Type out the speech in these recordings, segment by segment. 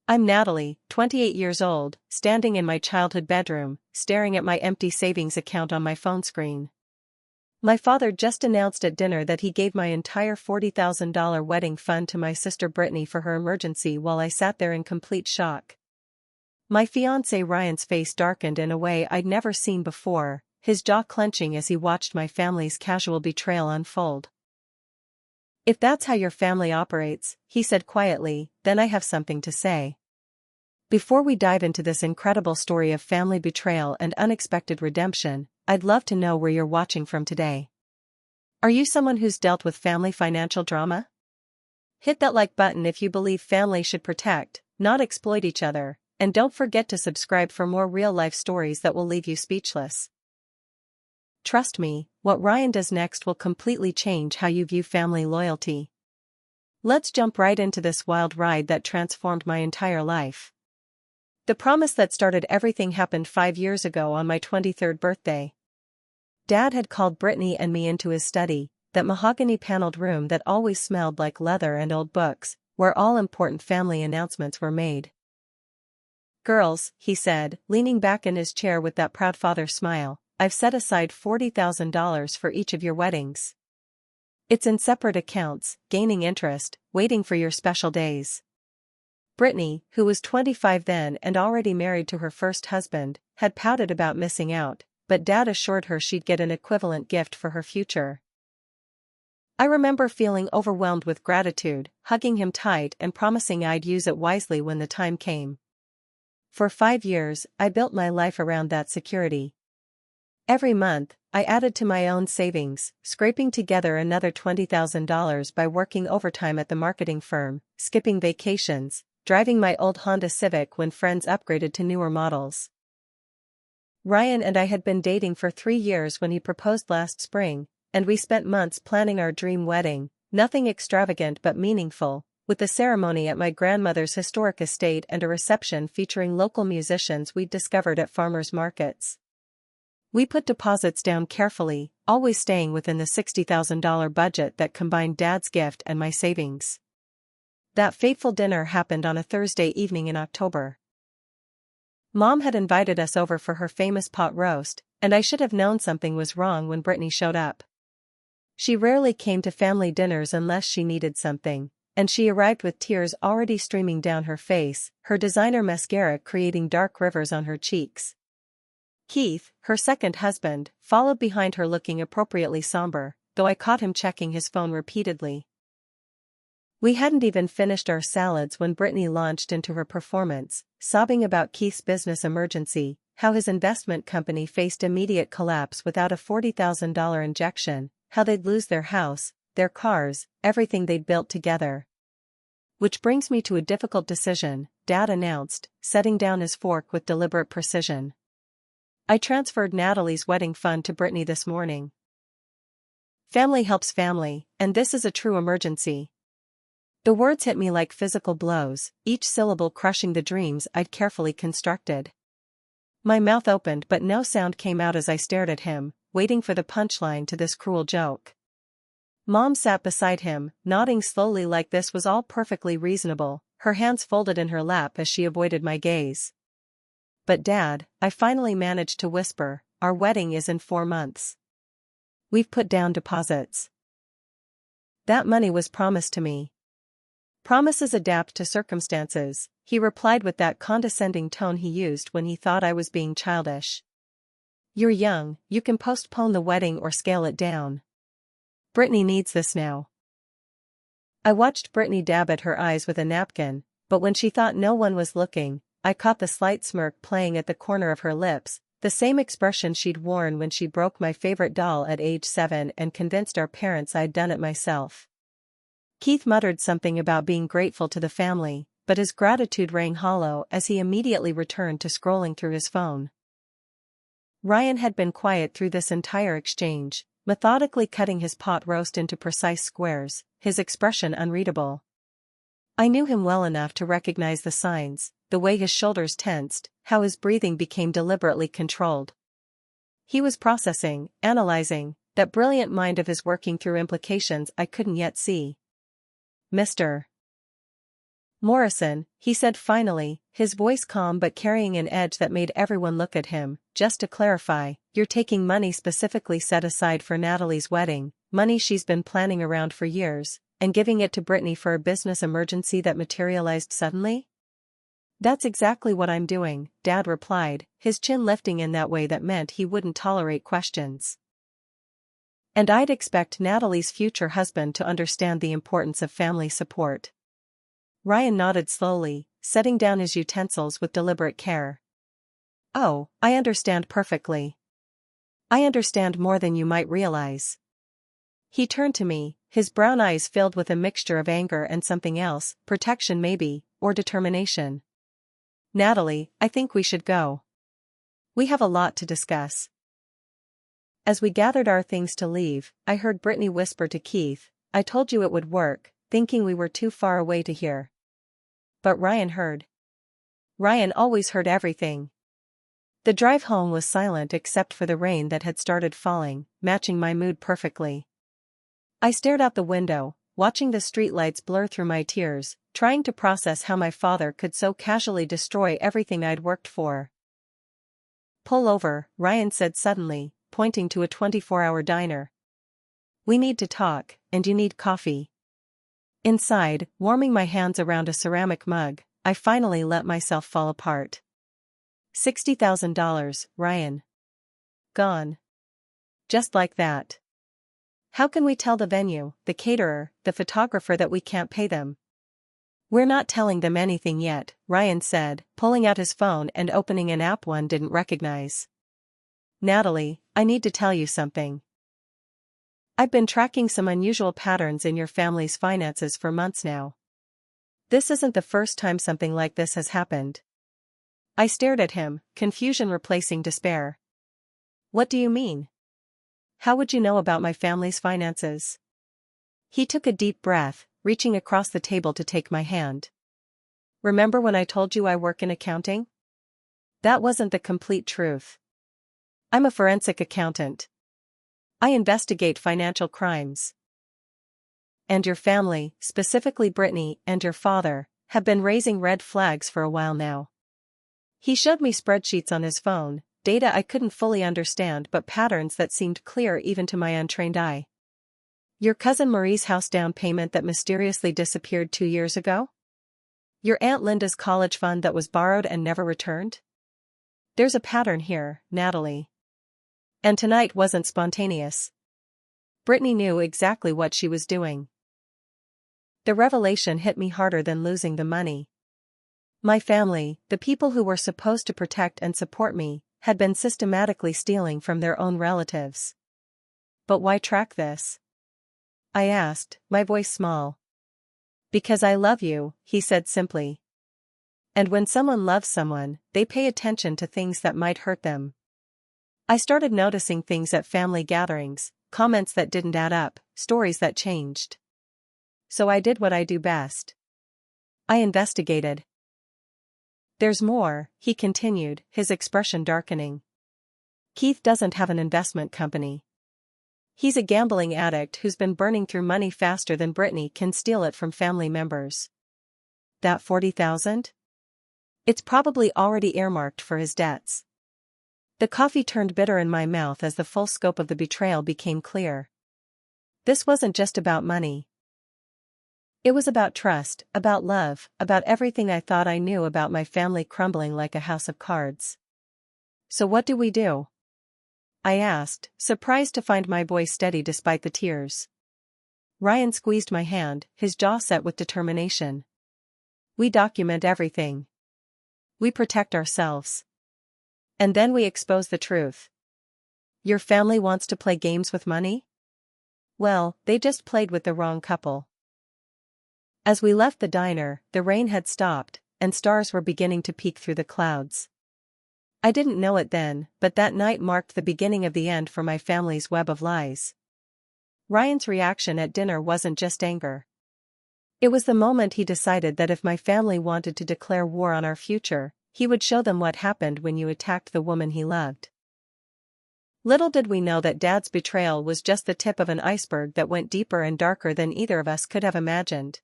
I'm Natalie, 28 years old, standing in my childhood bedroom, staring at my empty savings account on my phone screen. My father just announced at dinner that he gave my entire $40,000 wedding fund to my sister Brittany for her emergency while I sat there in complete shock. My fiancé Ryan's face darkened in a way I'd never seen before, his jaw clenching as he watched my family's casual betrayal unfold. "If that's how your family operates," he said quietly, "then I have something to say." Before we dive into this incredible story of family betrayal and unexpected redemption, I'd love to know where you're watching from today. Are you someone who's dealt with family financial drama? Hit that like button if you believe family should protect, not exploit each other, and don't forget to subscribe for more real-life stories that will leave you speechless. Trust me, what Ryan does next will completely change how you view family loyalty. Let's jump right into this wild ride that transformed my entire life. The promise that started everything happened 5 years ago on my 23rd birthday. Dad had called Brittany and me into his study, that mahogany-paneled room that always smelled like leather and old books, where all important family announcements were made. "Girls," he said, leaning back in his chair with that proud father smile, "I've set aside $40,000 for each of your weddings. It's in separate accounts, gaining interest, waiting for your special days." Brittany, who was 25 then and already married to her first husband, had pouted about missing out, but Dad assured her she'd get an equivalent gift for her future. I remember feeling overwhelmed with gratitude, hugging him tight and promising I'd use it wisely when the time came. For 5 years, I built my life around that security. Every month, I added to my own savings, scraping together another $20,000 by working overtime at the marketing firm, skipping vacations, driving my old Honda Civic when friends upgraded to newer models. Ryan and I had been dating for 3 years when he proposed last spring, and we spent months planning our dream wedding, nothing extravagant but meaningful, with a ceremony at my grandmother's historic estate and a reception featuring local musicians we'd discovered at farmers markets. We put deposits down carefully, always staying within the $60,000 budget that combined Dad's gift and my savings. That fateful dinner happened on a Thursday evening in October. Mom had invited us over for her famous pot roast, and I should have known something was wrong when Brittany showed up. She rarely came to family dinners unless she needed something, and she arrived with tears already streaming down her face, her designer mascara creating dark rivers on her cheeks. Keith, her second husband, followed behind her looking appropriately somber, though I caught him checking his phone repeatedly. We hadn't even finished our salads when Brittany launched into her performance, sobbing about Keith's business emergency, how his investment company faced immediate collapse without a $40,000 injection, how they'd lose their house, their cars, everything they'd built together. "Which brings me to a difficult decision," Dad announced, setting down his fork with deliberate precision. "I transferred Natalie's wedding fund to Brittany this morning. Family helps family, and this is a true emergency." The words hit me like physical blows, each syllable crushing the dreams I'd carefully constructed. My mouth opened but no sound came out as I stared at him, waiting for the punchline to this cruel joke. Mom sat beside him, nodding slowly like this was all perfectly reasonable, her hands folded in her lap as she avoided my gaze. "But Dad," I finally managed to whisper, "our wedding is in 4 months. We've put down deposits. That money was promised to me." "Promises adapt to circumstances," he replied with that condescending tone he used when he thought I was being childish. "You're young, you can postpone the wedding or scale it down. Brittany needs this now." I watched Brittany dab at her eyes with a napkin, but when she thought no one was looking, I caught the slight smirk playing at the corner of her lips, the same expression she'd worn when she broke my favorite doll at age 7 and convinced our parents I'd done it myself. Keith muttered something about being grateful to the family, but his gratitude rang hollow as he immediately returned to scrolling through his phone. Ryan had been quiet through this entire exchange, methodically cutting his pot roast into precise squares, his expression unreadable. I knew him well enough to recognize the signs, the way his shoulders tensed, how his breathing became deliberately controlled. He was processing, analyzing, that brilliant mind of his working through implications I couldn't yet see. "Mr. Morrison, he said finally, his voice calm but carrying an edge that made everyone look at him. Just to clarify, you're taking money specifically set aside for Natalie's wedding, money she's been planning around for years, and giving it to Brittany for a business emergency that materialized suddenly? That's exactly what I'm doing, Dad replied, his chin lifting in that way that meant he wouldn't tolerate questions. And I'd expect Natalie's future husband to understand the importance of family support. Ryan nodded slowly, setting down his utensils with deliberate care. Oh, I understand perfectly. I understand more than you might realize. He turned to me, his brown eyes filled with a mixture of anger and something else, protection maybe, or determination. Natalie, I think we should go. We have a lot to discuss. As we gathered our things to leave, I heard Brittany whisper to Keith, I told you it would work, thinking we were too far away to hear. But Ryan heard. Ryan always heard everything. The drive home was silent except for the rain that had started falling, matching my mood perfectly. I stared out the window, watching the streetlights blur through my tears, trying to process how my father could so casually destroy everything I'd worked for. Pull over, Ryan said suddenly, pointing to a 24-hour diner. We need to talk, and you need coffee. Inside, warming my hands around a ceramic mug, I finally let myself fall apart. $60,000, Ryan. Gone. Just like that. How can we tell the venue, the caterer, the photographer that we can't pay them? We're not telling them anything yet, Ryan said, pulling out his phone and opening an app one didn't recognize. Natalie, I need to tell you something. I've been tracking some unusual patterns in your family's finances for months now. This isn't the first time something like this has happened. I stared at him, confusion replacing despair. What do you mean? How would you know about my family's finances? He took a deep breath, reaching across the table to take my hand. Remember when I told you I work in accounting? That wasn't the complete truth. I'm a forensic accountant. I investigate financial crimes. And your family, specifically Brittany and your father, have been raising red flags for a while now. He showed me spreadsheets on his phone, data I couldn't fully understand but patterns that seemed clear even to my untrained eye. Your cousin Marie's house down payment that mysteriously disappeared 2 years ago? Your Aunt Linda's college fund that was borrowed and never returned? There's a pattern here, Natalie. And tonight wasn't spontaneous. Brittany knew exactly what she was doing. The revelation hit me harder than losing the money. My family, the people who were supposed to protect and support me, had been systematically stealing from their own relatives. But why track this? I asked, my voice small. Because I love you, he said simply. And when someone loves someone, they pay attention to things that might hurt them. I started noticing things at family gatherings, comments that didn't add up, stories that changed. So I did what I do best. I investigated. There's more, he continued, his expression darkening. Keith doesn't have an investment company. He's a gambling addict who's been burning through money faster than Brittany can steal it from family members. That $40,000? It's probably already earmarked for his debts. The coffee turned bitter in my mouth as the full scope of the betrayal became clear. This wasn't just about money. It was about trust, about love, about everything I thought I knew about my family crumbling like a house of cards. So what do we do? I asked, surprised to find my voice steady despite the tears. Ryan squeezed my hand, his jaw set with determination. We document everything. We protect ourselves. And then we expose the truth. Your family wants to play games with money? Well, they just played with the wrong couple. As we left the diner, the rain had stopped, and stars were beginning to peek through the clouds. I didn't know it then, but that night marked the beginning of the end for my family's web of lies. Ryan's reaction at dinner wasn't just anger. It was the moment he decided that if my family wanted to declare war on our future, he would show them what happened when you attacked the woman he loved. Little did we know that Dad's betrayal was just the tip of an iceberg that went deeper and darker than either of us could have imagined.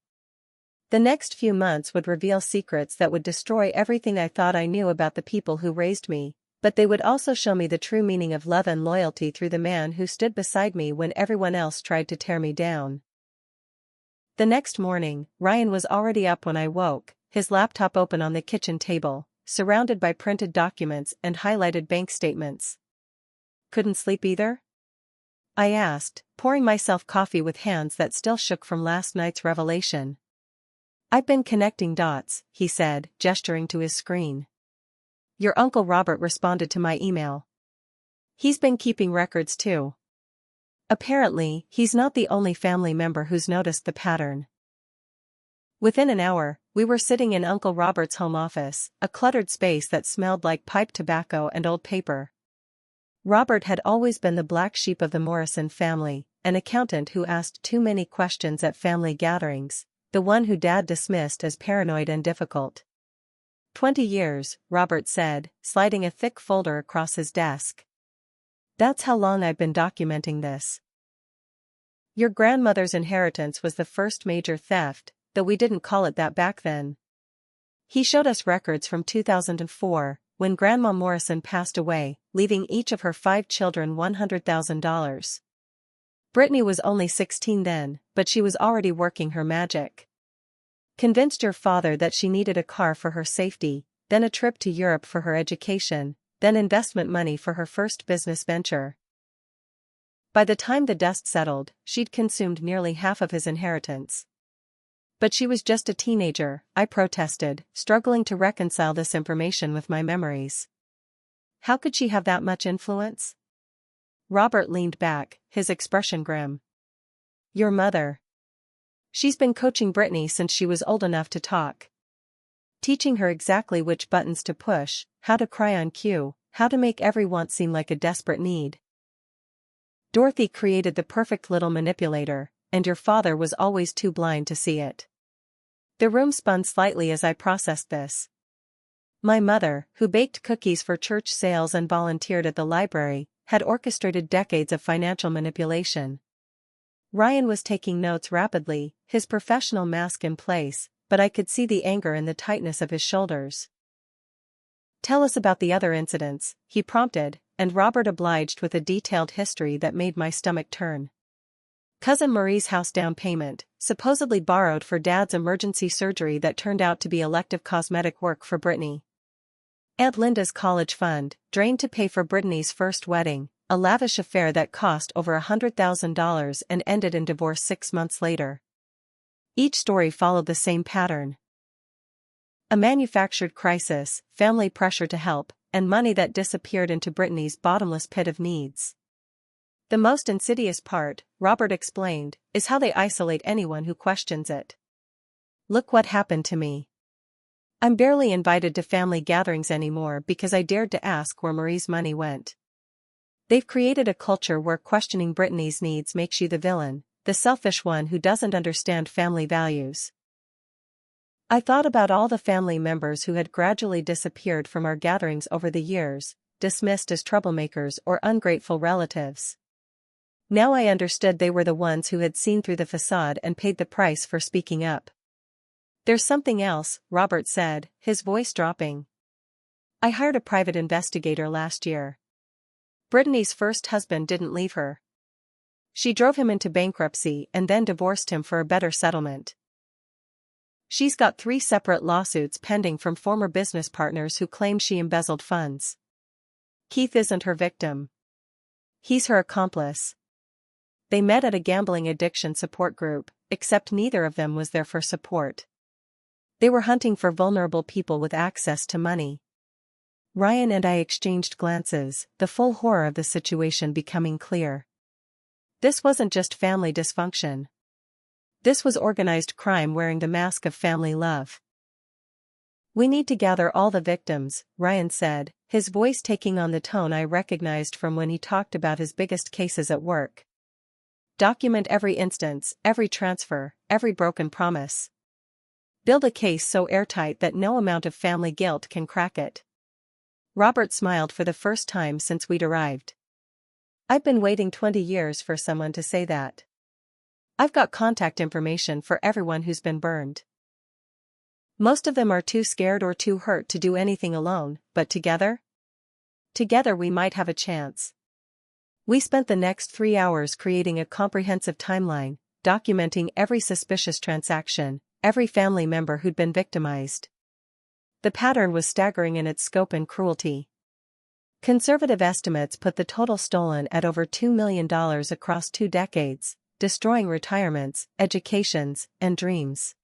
The next few months would reveal secrets that would destroy everything I thought I knew about the people who raised me, but they would also show me the true meaning of love and loyalty through the man who stood beside me when everyone else tried to tear me down. The next morning, Ryan was already up when I woke, his laptop open on the kitchen table, surrounded by printed documents and highlighted bank statements. "Couldn't sleep either?" I asked, pouring myself coffee with hands that still shook from last night's revelation. "I've been connecting dots," he said, gesturing to his screen. "Your Uncle Robert responded to my email. He's been keeping records too. Apparently, he's not the only family member who's noticed the pattern." Within an hour, we were sitting in Uncle Robert's home office, a cluttered space that smelled like pipe tobacco and old paper. Robert had always been the black sheep of the Morrison family, an accountant who asked too many questions at family gatherings, the one who Dad dismissed as paranoid and difficult. 20 years, Robert said, sliding a thick folder across his desk. "That's how long I've been documenting this. Your grandmother's inheritance was the first major theft, though we didn't call it that back then." He showed us records from 2004, when Grandma Morrison passed away, leaving each of her 5 children $100,000. Brittany was only 16 then, but she was already working her magic. "Convinced your father that she needed a car for her safety, then a trip to Europe for her education, then investment money for her first business venture. By the time the dust settled, she'd consumed nearly half of his inheritance." "But she was just a teenager," I protested, struggling to reconcile this information with my memories. "How could she have that much influence?" Robert leaned back, his expression grim. "Your mother. She's been coaching Brittany since she was old enough to talk. Teaching her exactly which buttons to push, how to cry on cue, how to make every want seem like a desperate need. Dorothy created the perfect little manipulator, and your father was always too blind to see it." The room spun slightly as I processed this. My mother, who baked cookies for church sales and volunteered at the library, had orchestrated decades of financial manipulation. Ryan was taking notes rapidly, his professional mask in place, but I could see the anger in the tightness of his shoulders. "Tell us about the other incidents," he prompted, and Robert obliged with a detailed history that made my stomach turn. Cousin Marie's house down payment, supposedly borrowed for Dad's emergency surgery that turned out to be elective cosmetic work for Brittany. Aunt Linda's college fund, drained to pay for Brittany's first wedding, a lavish affair that cost over $100,000 and ended in divorce 6 months later. Each story followed the same pattern. A manufactured crisis, family pressure to help, and money that disappeared into Brittany's bottomless pit of needs. "The most insidious part," Robert explained, "is how they isolate anyone who questions it. Look what happened to me. I'm barely invited to family gatherings anymore because I dared to ask where Marie's money went. They've created a culture where questioning Brittany's needs makes you the villain, the selfish one who doesn't understand family values." I thought about all the family members who had gradually disappeared from our gatherings over the years, dismissed as troublemakers or ungrateful relatives. Now I understood they were the ones who had seen through the facade and paid the price for speaking up. "There's something else," Robert said, his voice dropping. "I hired a private investigator last year. Brittany's first husband didn't leave her. She drove him into bankruptcy and then divorced him for a better settlement. She's got 3 separate lawsuits pending from former business partners who claim she embezzled funds. Keith isn't her victim. He's her accomplice. They met at a gambling addiction support group, except neither of them was there for support. They were hunting for vulnerable people with access to money." Ryan and I exchanged glances, the full horror of the situation becoming clear. This wasn't just family dysfunction. This was organized crime wearing the mask of family love. "We need to gather all the victims," Ryan said, his voice taking on the tone I recognized from when he talked about his biggest cases at work. "Document every instance, every transfer, every broken promise. Build a case so airtight that no amount of family guilt can crack it." Robert smiled for the first time since we'd arrived. "I've been waiting 20 years for someone to say that. I've got contact information for everyone who's been burned. Most of them are too scared or too hurt to do anything alone, but together? Together we might have a chance. We spent the next 3 hours creating a comprehensive timeline, documenting every suspicious transaction, every family member who'd been victimized. The pattern was staggering in its scope and cruelty. Conservative estimates put the total stolen at over $2 million across 2 decades, destroying retirements, educations, and dreams.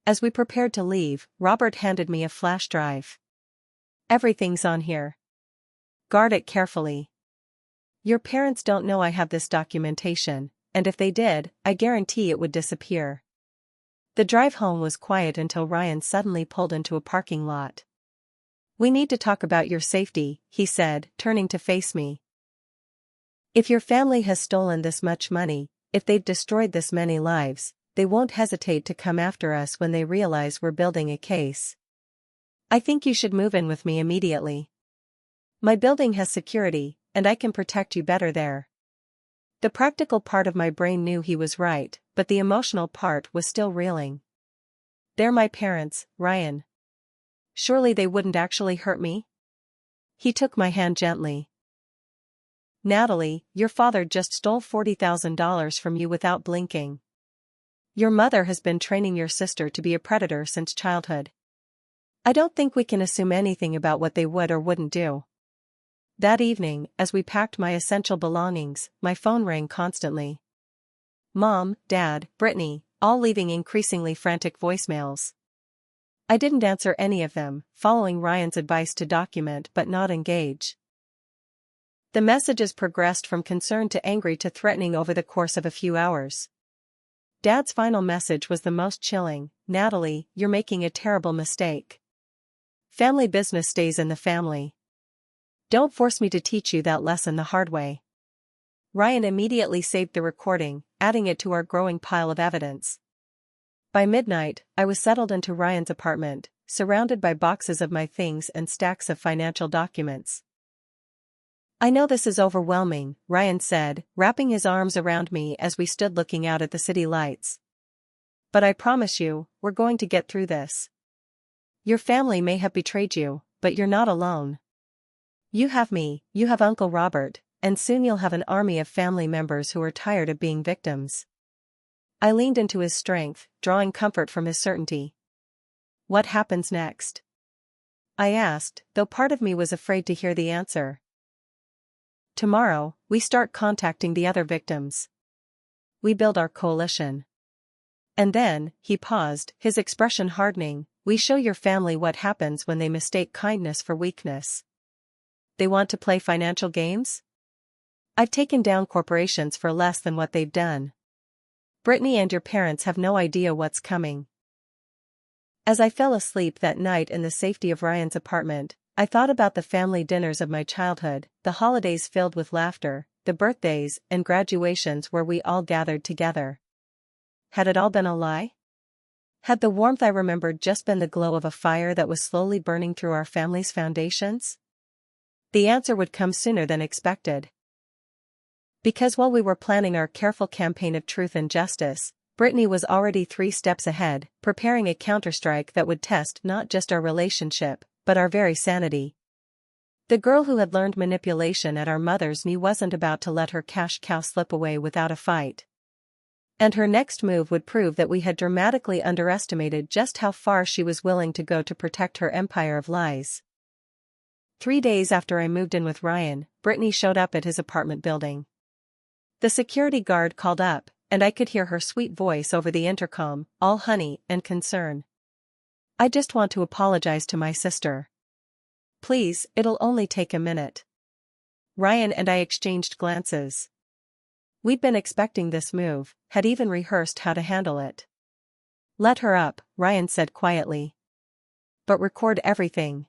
As we prepared to leave, Robert handed me a flash drive. Everything's on here. Guard it carefully. Your parents don't know I have this documentation, and if they did, I guarantee it would disappear. The drive home was quiet until Ryan suddenly pulled into a parking lot. We need to talk about your safety, he said, turning to face me. If your family has stolen this much money, if they've destroyed this many lives, they won't hesitate to come after us when they realize we're building a case. I think you should move in with me immediately. My building has security, and I can protect you better there. The practical part of my brain knew he was right, but the emotional part was still reeling. They're my parents, Ryan. Surely they wouldn't actually hurt me? He took my hand gently. Natalie, your father just stole $40,000 from you without blinking. Your mother has been training your sister to be a predator since childhood. I don't think we can assume anything about what they would or wouldn't do. That evening, as we packed my essential belongings, my phone rang constantly. Mom, Dad, Brittany, all leaving increasingly frantic voicemails. I didn't answer any of them, following Ryan's advice to document but not engage. The messages progressed from concern to angry to threatening over the course of a few hours. Dad's final message was the most chilling. Natalie, you're making a terrible mistake. Family business stays in the family. Don't force me to teach you that lesson the hard way. Ryan immediately saved the recording, adding it to our growing pile of evidence. By midnight, I was settled into Ryan's apartment, surrounded by boxes of my things and stacks of financial documents. I know this is overwhelming, Ryan said, wrapping his arms around me as we stood looking out at the city lights. But I promise you, we're going to get through this. Your family may have betrayed you, but you're not alone. You have me, you have Uncle Robert, and soon you'll have an army of family members who are tired of being victims. I leaned into his strength, drawing comfort from his certainty. What happens next? I asked, though part of me was afraid to hear the answer. Tomorrow, we start contacting the other victims. We build our coalition. And then, he paused, his expression hardening, we show your family what happens when they mistake kindness for weakness. They want to play financial games? I've taken down corporations for less than what they've done. Brittany and your parents have no idea what's coming. As I fell asleep that night in the safety of Ryan's apartment, I thought about the family dinners of my childhood, the holidays filled with laughter, the birthdays and graduations where we all gathered together. Had it all been a lie? Had the warmth I remembered just been the glow of a fire that was slowly burning through our family's foundations? The answer would come sooner than expected. Because while we were planning our careful campaign of truth and justice, Brittany was already 3 steps ahead, preparing a counterstrike that would test not just our relationship, but our very sanity. The girl who had learned manipulation at our mother's knee wasn't about to let her cash cow slip away without a fight. And her next move would prove that we had dramatically underestimated just how far she was willing to go to protect her empire of lies. 3 days after I moved in with Ryan, Brittany showed up at his apartment building. The security guard called up, and I could hear her sweet voice over the intercom, all honey and concern. I just want to apologize to my sister. Please, it'll only take a minute. Ryan and I exchanged glances. We'd been expecting this move, had even rehearsed how to handle it. Let her up, Ryan said quietly. But record everything.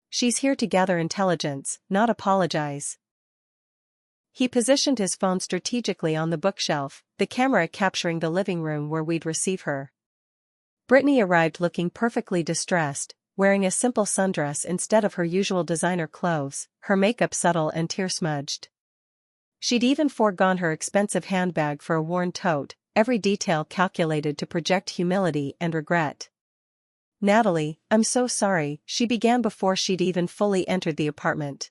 She's here to gather intelligence, not apologize. He positioned his phone strategically on the bookshelf, the camera capturing the living room where we'd receive her. Brittany arrived looking perfectly distressed, wearing a simple sundress instead of her usual designer clothes, her makeup subtle and tear-smudged. She'd even foregone her expensive handbag for a worn tote, every detail calculated to project humility and regret. Natalie, I'm so sorry, she began before she'd even fully entered the apartment.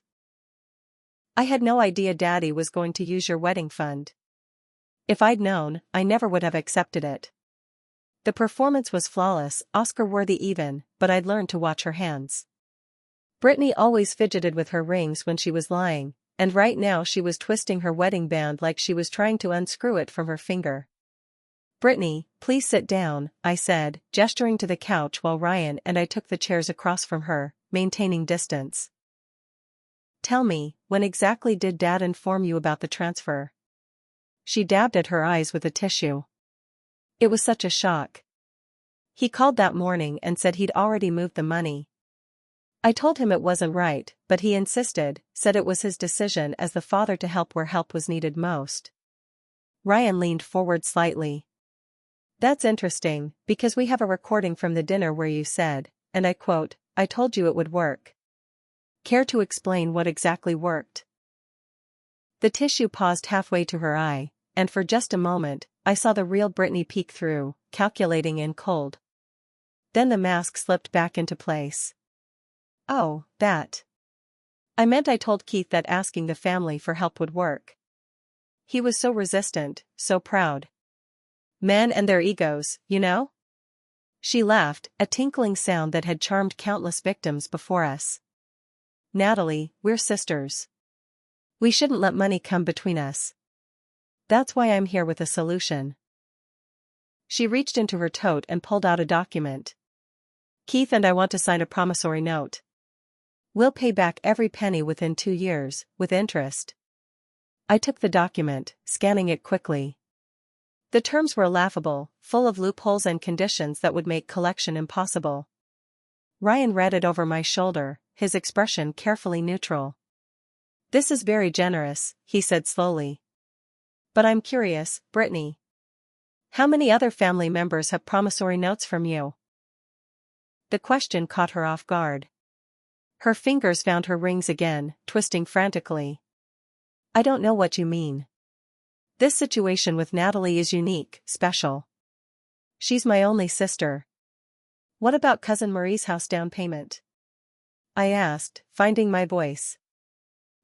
I had no idea Daddy was going to use your wedding fund. If I'd known, I never would have accepted it. The performance was flawless, Oscar-worthy even, but I'd learned to watch her hands. Brittany always fidgeted with her rings when she was lying, and right now she was twisting her wedding band like she was trying to unscrew it from her finger. Brittany, please sit down, I said, gesturing to the couch while Ryan and I took the chairs across from her, maintaining distance. Tell me, when exactly did Dad inform you about the transfer? She dabbed at her eyes with a tissue. It was such a shock. He called that morning and said he'd already moved the money. I told him it wasn't right, but he insisted, said it was his decision as the father to help where help was needed most. Ryan leaned forward slightly. That's interesting, because we have a recording from the dinner where you said, and I quote, I told you it would work. Care to explain what exactly worked? The tissue paused halfway to her eye, and for just a moment, I saw the real Brittany peek through, calculating and cold. Then the mask slipped back into place. Oh, that. I meant I told Keith that asking the family for help would work. He was so resistant, so proud. Men and their egos, you know? She laughed, a tinkling sound that had charmed countless victims before us. Natalie, we're sisters. We shouldn't let money come between us. That's why I'm here with a solution. She reached into her tote and pulled out a document. Keith and I want to sign a promissory note. We'll pay back every penny within 2 years, with interest. I took the document, scanning it quickly. The terms were laughable, full of loopholes and conditions that would make collection impossible. Ryan read it over my shoulder, his expression carefully neutral. This is very generous, he said slowly. But I'm curious, Brittany. How many other family members have promissory notes from you? The question caught her off guard. Her fingers found her rings again, twisting frantically. I don't know what you mean. This situation with Natalie is unique, special. She's my only sister. What about Cousin Marie's house down payment? I asked, finding my voice.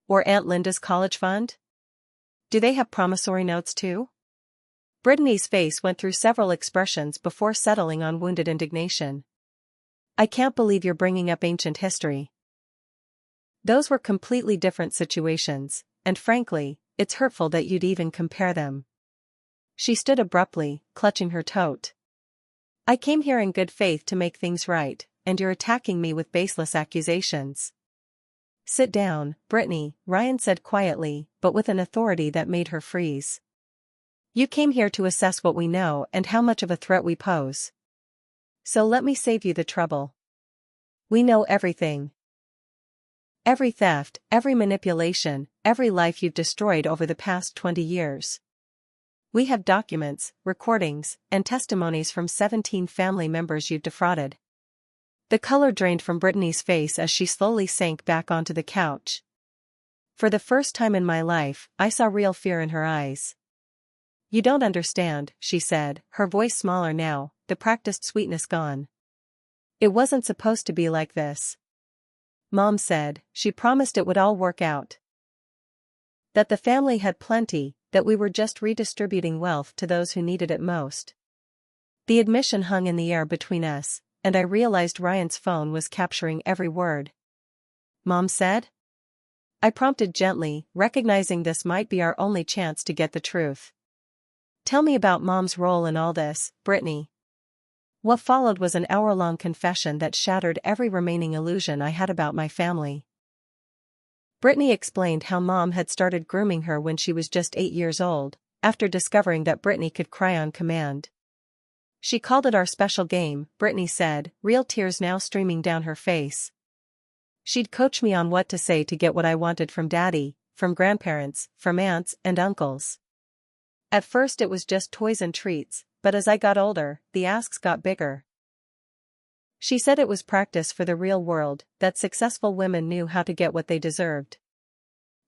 Or Aunt Linda's college fund? Do they have promissory notes too? Brittany's face went through several expressions before settling on wounded indignation. I can't believe you're bringing up ancient history. Those were completely different situations, and frankly, it's hurtful that you'd even compare them. She stood abruptly, clutching her tote. I came here in good faith to make things right, and you're attacking me with baseless accusations. Sit down, Brittany, Ryan said quietly, but with an authority that made her freeze. You came here to assess what we know and how much of a threat we pose. So let me save you the trouble. We know everything. Every theft, every manipulation, every life you've destroyed over the past 20 years. We have documents, recordings, and testimonies from 17 family members you've defrauded. The color drained from Brittany's face as she slowly sank back onto the couch. For the first time in my life, I saw real fear in her eyes. You don't understand, she said, her voice smaller now, the practiced sweetness gone. It wasn't supposed to be like this. Mom said, she promised it would all work out. That the family had plenty, that we were just redistributing wealth to those who needed it most. The admission hung in the air between us, and I realized Ryan's phone was capturing every word. Mom said? I prompted gently, recognizing this might be our only chance to get the truth. Tell me about Mom's role in all this, Brittany. What followed was an hour-long confession that shattered every remaining illusion I had about my family. Brittany explained how Mom had started grooming her when she was just 8 years old, after discovering that Brittany could cry on command. She called it our special game, Brittany said, real tears now streaming down her face. She'd coach me on what to say to get what I wanted from Daddy, from grandparents, from aunts and uncles. At first it was just toys and treats, but as I got older, the asks got bigger. She said it was practice for the real world, that successful women knew how to get what they deserved.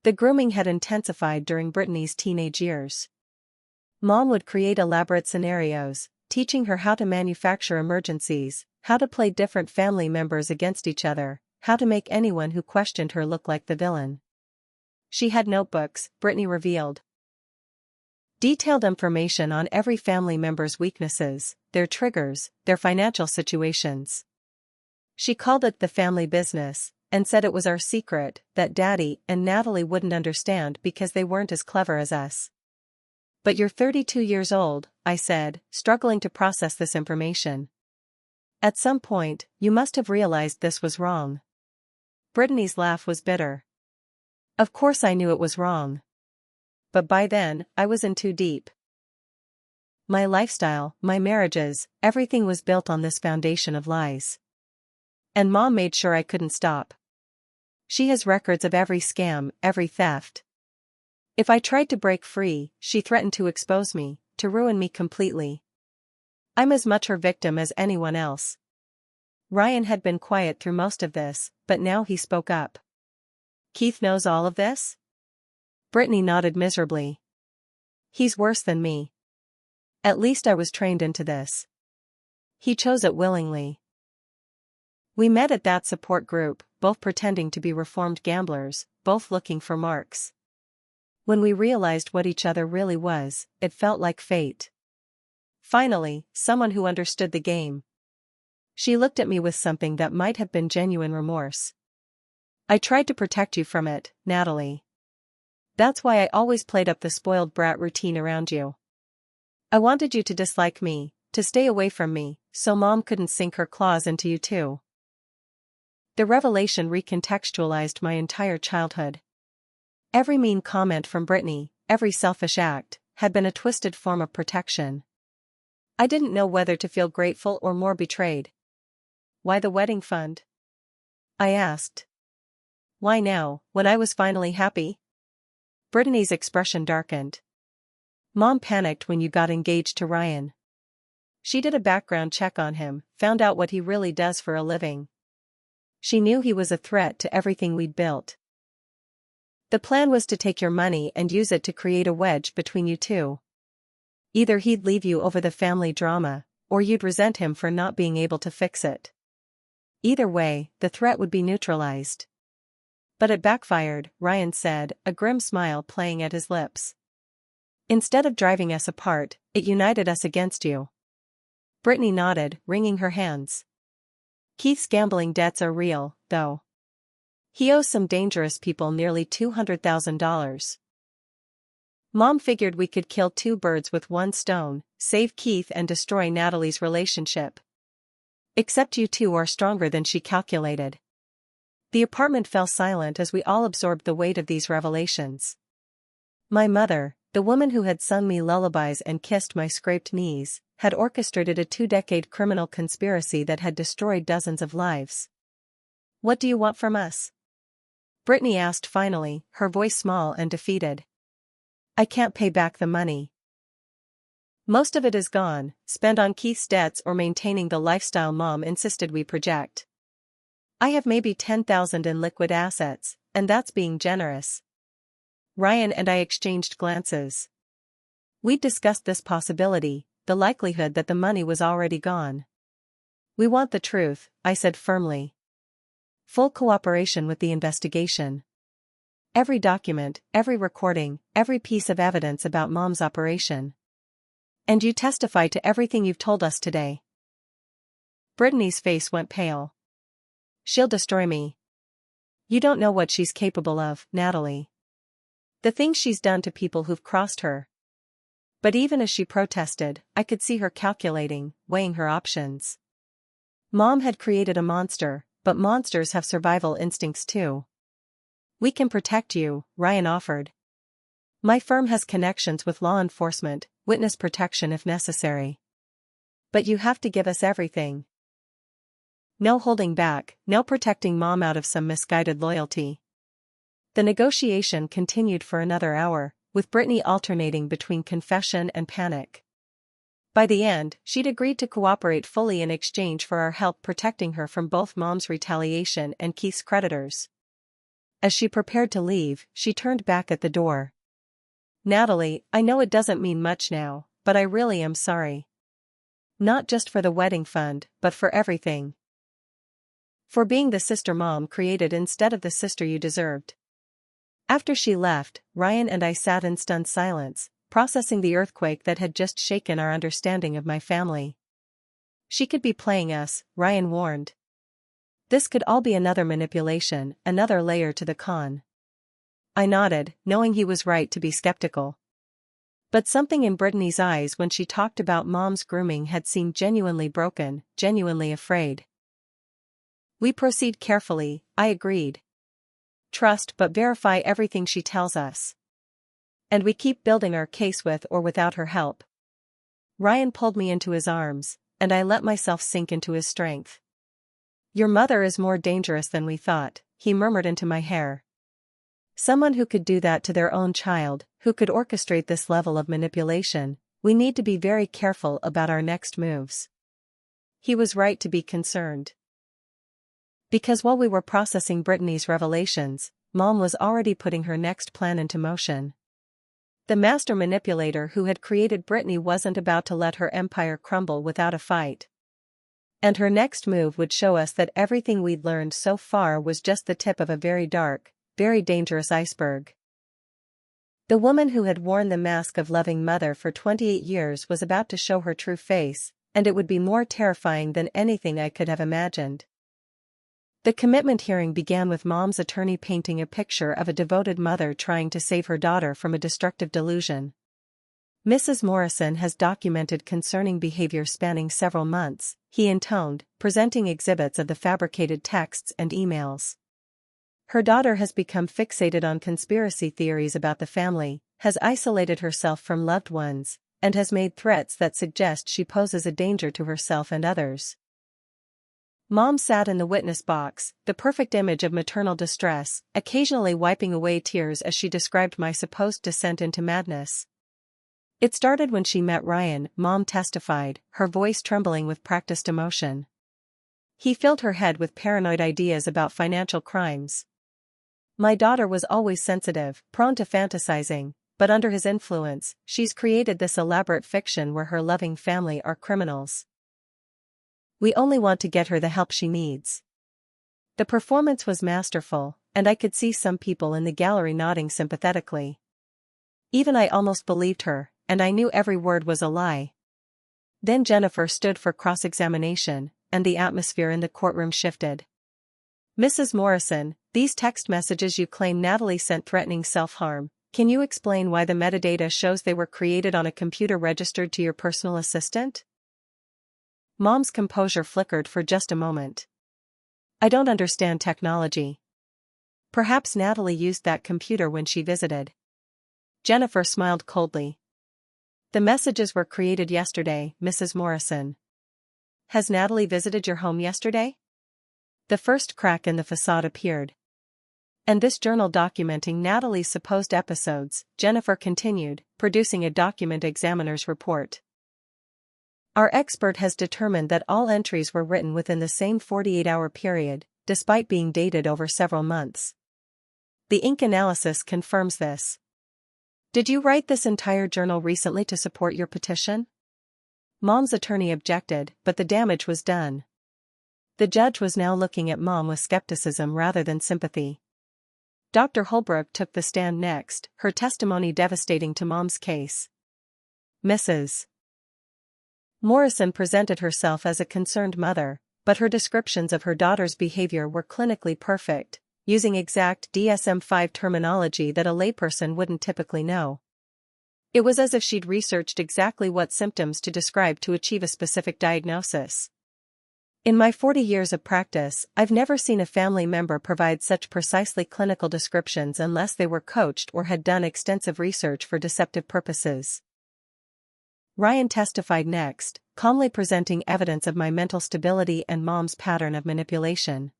The grooming had intensified during Brittany's teenage years. Mom would create elaborate scenarios, teaching her how to manufacture emergencies, how to play different family members against each other, how to make anyone who questioned her look like the villain. She had notebooks, Brittany revealed. Detailed information on every family member's weaknesses, their triggers, their financial situations. She called it the family business, and said it was our secret that Daddy and Natalie wouldn't understand because they weren't as clever as us. But you're 32 years old, I said, struggling to process this information. At some point, you must have realized this was wrong. Brittany's laugh was bitter. Of course I knew it was wrong. But by then, I was in too deep. My lifestyle, my marriages, everything was built on this foundation of lies. And Mom made sure I couldn't stop. She has records of every scam, every theft. If I tried to break free, she threatened to expose me, to ruin me completely. I'm as much her victim as anyone else. Ryan had been quiet through most of this, but now he spoke up. Keith knows all of this? Brittany nodded miserably. He's worse than me. At least I was trained into this. He chose it willingly. We met at that support group, both pretending to be reformed gamblers, both looking for marks. When we realized what each other really was, it felt like fate. Finally, someone who understood the game. She looked at me with something that might have been genuine remorse. I tried to protect you from it, Natalie. That's why I always played up the spoiled brat routine around you. I wanted you to dislike me, to stay away from me, so Mom couldn't sink her claws into you too. The revelation recontextualized my entire childhood. Every mean comment from Brittany, every selfish act, had been a twisted form of protection. I didn't know whether to feel grateful or more betrayed. Why the wedding fund? I asked. Why now, when I was finally happy? Brittany's expression darkened. Mom panicked when you got engaged to Ryan. She did a background check on him, found out what he really does for a living. She knew he was a threat to everything we'd built. The plan was to take your money and use it to create a wedge between you two. Either he'd leave you over the family drama, or you'd resent him for not being able to fix it. Either way, the threat would be neutralized. But it backfired, Ryan said, a grim smile playing at his lips. Instead of driving us apart, it united us against you. Brittany nodded, wringing her hands. Keith's gambling debts are real, though. He owes some dangerous people nearly $200,000. Mom figured we could kill two birds with one stone, save Keith and destroy Natalie's relationship. Except you two are stronger than she calculated. The apartment fell silent as we all absorbed the weight of these revelations. My mother, the woman who had sung me lullabies and kissed my scraped knees, had orchestrated a 2-decade criminal conspiracy that had destroyed dozens of lives. What do you want from us? Brittany asked finally, her voice small and defeated. I can't pay back the money. Most of it is gone, spent on Keith's debts or maintaining the lifestyle Mom insisted we project. I have maybe $10,000 in liquid assets, and that's being generous. Ryan and I exchanged glances. We'd discussed this possibility, the likelihood that the money was already gone. We want the truth, I said firmly. Full cooperation with the investigation. Every document, every recording, every piece of evidence about Mom's operation. And you testify to everything you've told us today. Brittany's face went pale. She'll destroy me. You don't know what she's capable of, Natalie. The things she's done to people who've crossed her. But even as she protested, I could see her calculating, weighing her options. Mom had created a monster, but monsters have survival instincts too. We can protect you, Ryan offered. My firm has connections with law enforcement, witness protection if necessary. But you have to give us everything. No holding back, no protecting Mom out of some misguided loyalty. The negotiation continued for another hour, with Brittany alternating between confession and panic. By the end, she'd agreed to cooperate fully in exchange for our help protecting her from both Mom's retaliation and Keith's creditors. As she prepared to leave, she turned back at the door. Natalie, I know it doesn't mean much now, but I really am sorry. Not just for the wedding fund, but for everything. For being the sister mom created instead of the sister you deserved. After she left, Ryan and I sat in stunned silence, processing the earthquake that had just shaken our understanding of my family. She could be playing us, Ryan warned. This could all be another manipulation, another layer to the con. I nodded, knowing he was right to be skeptical. But something in Brittany's eyes when she talked about mom's grooming had seemed genuinely broken, genuinely afraid. We proceed carefully, I agreed. Trust but verify everything she tells us. And we keep building our case with or without her help. Ryan pulled me into his arms, and I let myself sink into his strength. Your mother is more dangerous than we thought, he murmured into my hair. Someone who could do that to their own child, who could orchestrate this level of manipulation, we need to be very careful about our next moves. He was right to be concerned. Because while we were processing Brittany's revelations, Mom was already putting her next plan into motion. The master manipulator who had created Brittany wasn't about to let her empire crumble without a fight. And her next move would show us that everything we'd learned so far was just the tip of a very dark, very dangerous iceberg. The woman who had worn the mask of loving mother for 28 years was about to show her true face, and it would be more terrifying than anything I could have imagined. The commitment hearing began with Mom's attorney painting a picture of a devoted mother trying to save her daughter from a destructive delusion. Mrs. Morrison has documented concerning behavior spanning several months, he intoned, presenting exhibits of the fabricated texts and emails. Her daughter has become fixated on conspiracy theories about the family, has isolated herself from loved ones, and has made threats that suggest she poses a danger to herself and others. Mom sat in the witness box, the perfect image of maternal distress, occasionally wiping away tears as she described my supposed descent into madness. It started when she met Ryan, Mom testified, her voice trembling with practiced emotion. He filled her head with paranoid ideas about financial crimes. My daughter was always sensitive, prone to fantasizing, but under his influence, she's created this elaborate fiction where her loving family are criminals. We only want to get her the help she needs. The performance was masterful, and I could see some people in the gallery nodding sympathetically. Even I almost believed her, and I knew every word was a lie. Then Jennifer stood for cross-examination, and the atmosphere in the courtroom shifted. Mrs. Morrison, these text messages you claim Natalie sent threatening self-harm, can you explain why the metadata shows they were created on a computer registered to your personal assistant? Mom's composure flickered for just a moment. I don't understand technology. Perhaps Natalie used that computer when she visited. Jennifer smiled coldly. The messages were created yesterday, Mrs. Morrison. Has Natalie visited your home yesterday? The first crack in the facade appeared. And this journal documenting Natalie's supposed episodes, Jennifer continued, producing a document examiner's report. Our expert has determined that all entries were written within the same 48-hour period, despite being dated over several months. The ink analysis confirms this. Did you write this entire journal recently to support your petition? Mom's attorney objected, but the damage was done. The judge was now looking at Mom with skepticism rather than sympathy. Dr. Holbrook took the stand next, her testimony devastating to Mom's case. Mrs. Morrison presented herself as a concerned mother, but her descriptions of her daughter's behavior were clinically perfect, using exact DSM-5 terminology that a layperson wouldn't typically know. It was as if she'd researched exactly what symptoms to describe to achieve a specific diagnosis. In my 40 years of practice, I've never seen a family member provide such precisely clinical descriptions unless they were coached or had done extensive research for deceptive purposes. Ryan testified next, calmly presenting evidence of my mental stability and Mom's pattern of manipulation.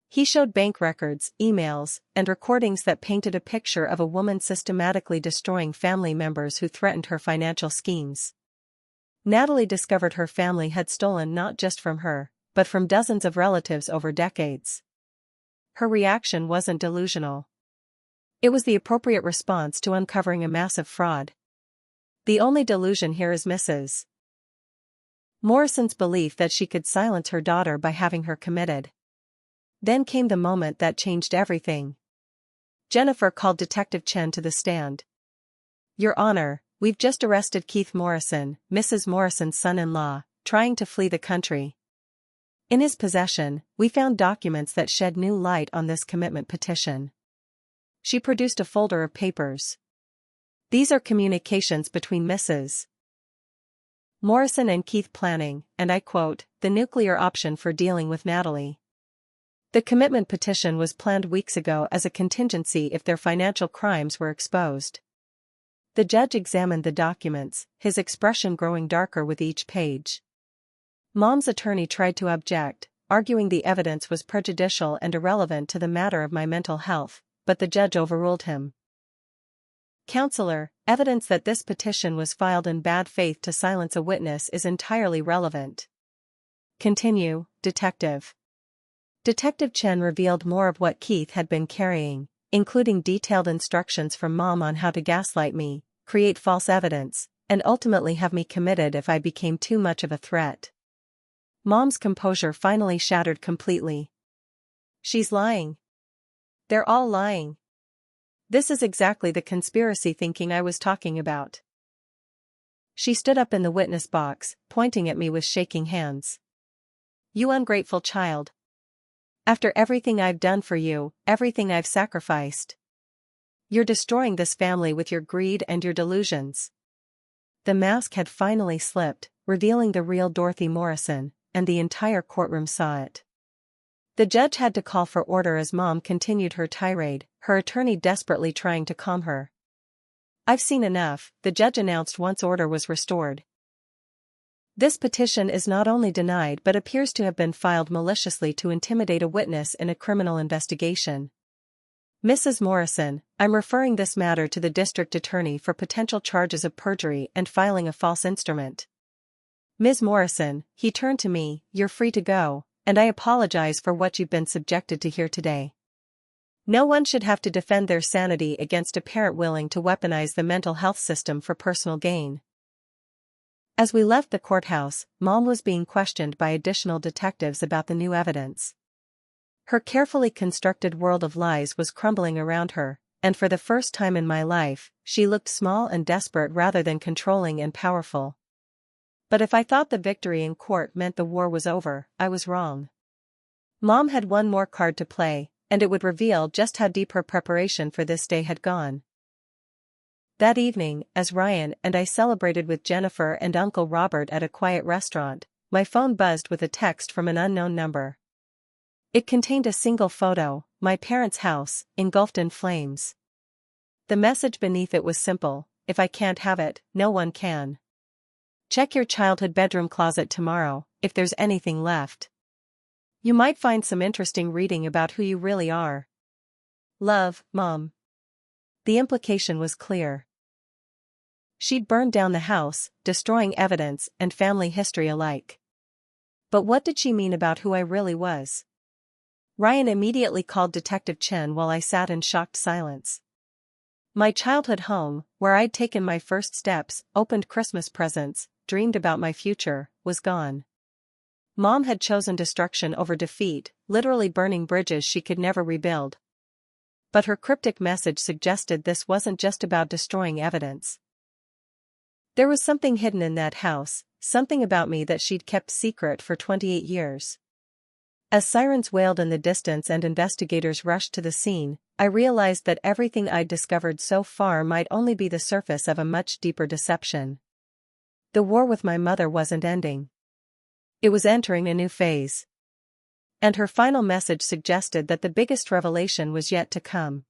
He showed bank records, emails, and recordings that painted a picture of a woman systematically destroying family members who threatened her financial schemes. Natalie discovered her family had stolen not just from her, but from dozens of relatives over decades. Her reaction wasn't delusional. It was the appropriate response to uncovering a massive fraud. The only delusion here is Mrs. Morrison's belief that she could silence her daughter by having her committed. Then came the moment that changed everything. Jennifer called Detective Chen to the stand. "Your Honor, we've just arrested Keith Morrison, Mrs. Morrison's son-in-law, trying to flee the country. In his possession, we found documents that shed new light on this commitment petition." She produced a folder of papers. "These are communications between Mrs. Morrison and Keith planning, and I quote, the nuclear option for dealing with Natalie. The commitment petition was planned weeks ago as a contingency if their financial crimes were exposed." The judge examined the documents, his expression growing darker with each page. Mom's attorney tried to object, arguing the evidence was prejudicial and irrelevant to the matter of my mental health, but the judge overruled him. "Counselor, evidence that this petition was filed in bad faith to silence a witness is entirely relevant." "Continue, Detective." Detective Chen revealed more of what Keith had been carrying, including detailed instructions from Mom on how to gaslight me, create false evidence, and ultimately have me committed if I became too much of a threat. Mom's composure finally shattered completely. "She's lying. They're all lying. This is exactly the conspiracy thinking I was talking about." She stood up in the witness box, pointing at me with shaking hands. "You ungrateful child. After everything I've done for you, everything I've sacrificed. You're destroying this family with your greed and your delusions." The mask had finally slipped, revealing the real Dorothy Morrison, and the entire courtroom saw it. The judge had to call for order as Mom continued her tirade, her attorney desperately trying to calm her. "I've seen enough," the judge announced once order was restored. "This petition is not only denied but appears to have been filed maliciously to intimidate a witness in a criminal investigation. Mrs. Morrison, I'm referring this matter to the district attorney for potential charges of perjury and filing a false instrument." "Ms. Morrison," he turned to me, "you're free to go, and I apologize for what you've been subjected to here today. No one should have to defend their sanity against a parent willing to weaponize the mental health system for personal gain." As we left the courthouse, Mom was being questioned by additional detectives about the new evidence. Her carefully constructed world of lies was crumbling around her, and for the first time in my life, she looked small and desperate rather than controlling and powerful. But if I thought the victory in court meant the war was over, I was wrong. Mom had one more card to play, and it would reveal just how deep her preparation for this day had gone. That evening, as Ryan and I celebrated with Jennifer and Uncle Robert at a quiet restaurant, my phone buzzed with a text from an unknown number. It contained a single photo, my parents' house, engulfed in flames. The message beneath it was simple: if I can't have it, no one can. Check your childhood bedroom closet tomorrow, if there's anything left. You might find some interesting reading about who you really are. Love, Mom. The implication was clear. She'd burned down the house, destroying evidence and family history alike. But what did she mean about who I really was? Ryan immediately called Detective Chen while I sat in shocked silence. My childhood home, where I'd taken my first steps, opened Christmas presents, dreamed about my future, was gone. Mom had chosen destruction over defeat, literally burning bridges she could never rebuild. But her cryptic message suggested this wasn't just about destroying evidence. There was something hidden in that house, something about me that she'd kept secret for 28 years. As sirens wailed in the distance and investigators rushed to the scene, I realized that everything I'd discovered so far might only be the surface of a much deeper deception. The war with my mother wasn't ending. It was entering a new phase. And her final message suggested that the biggest revelation was yet to come.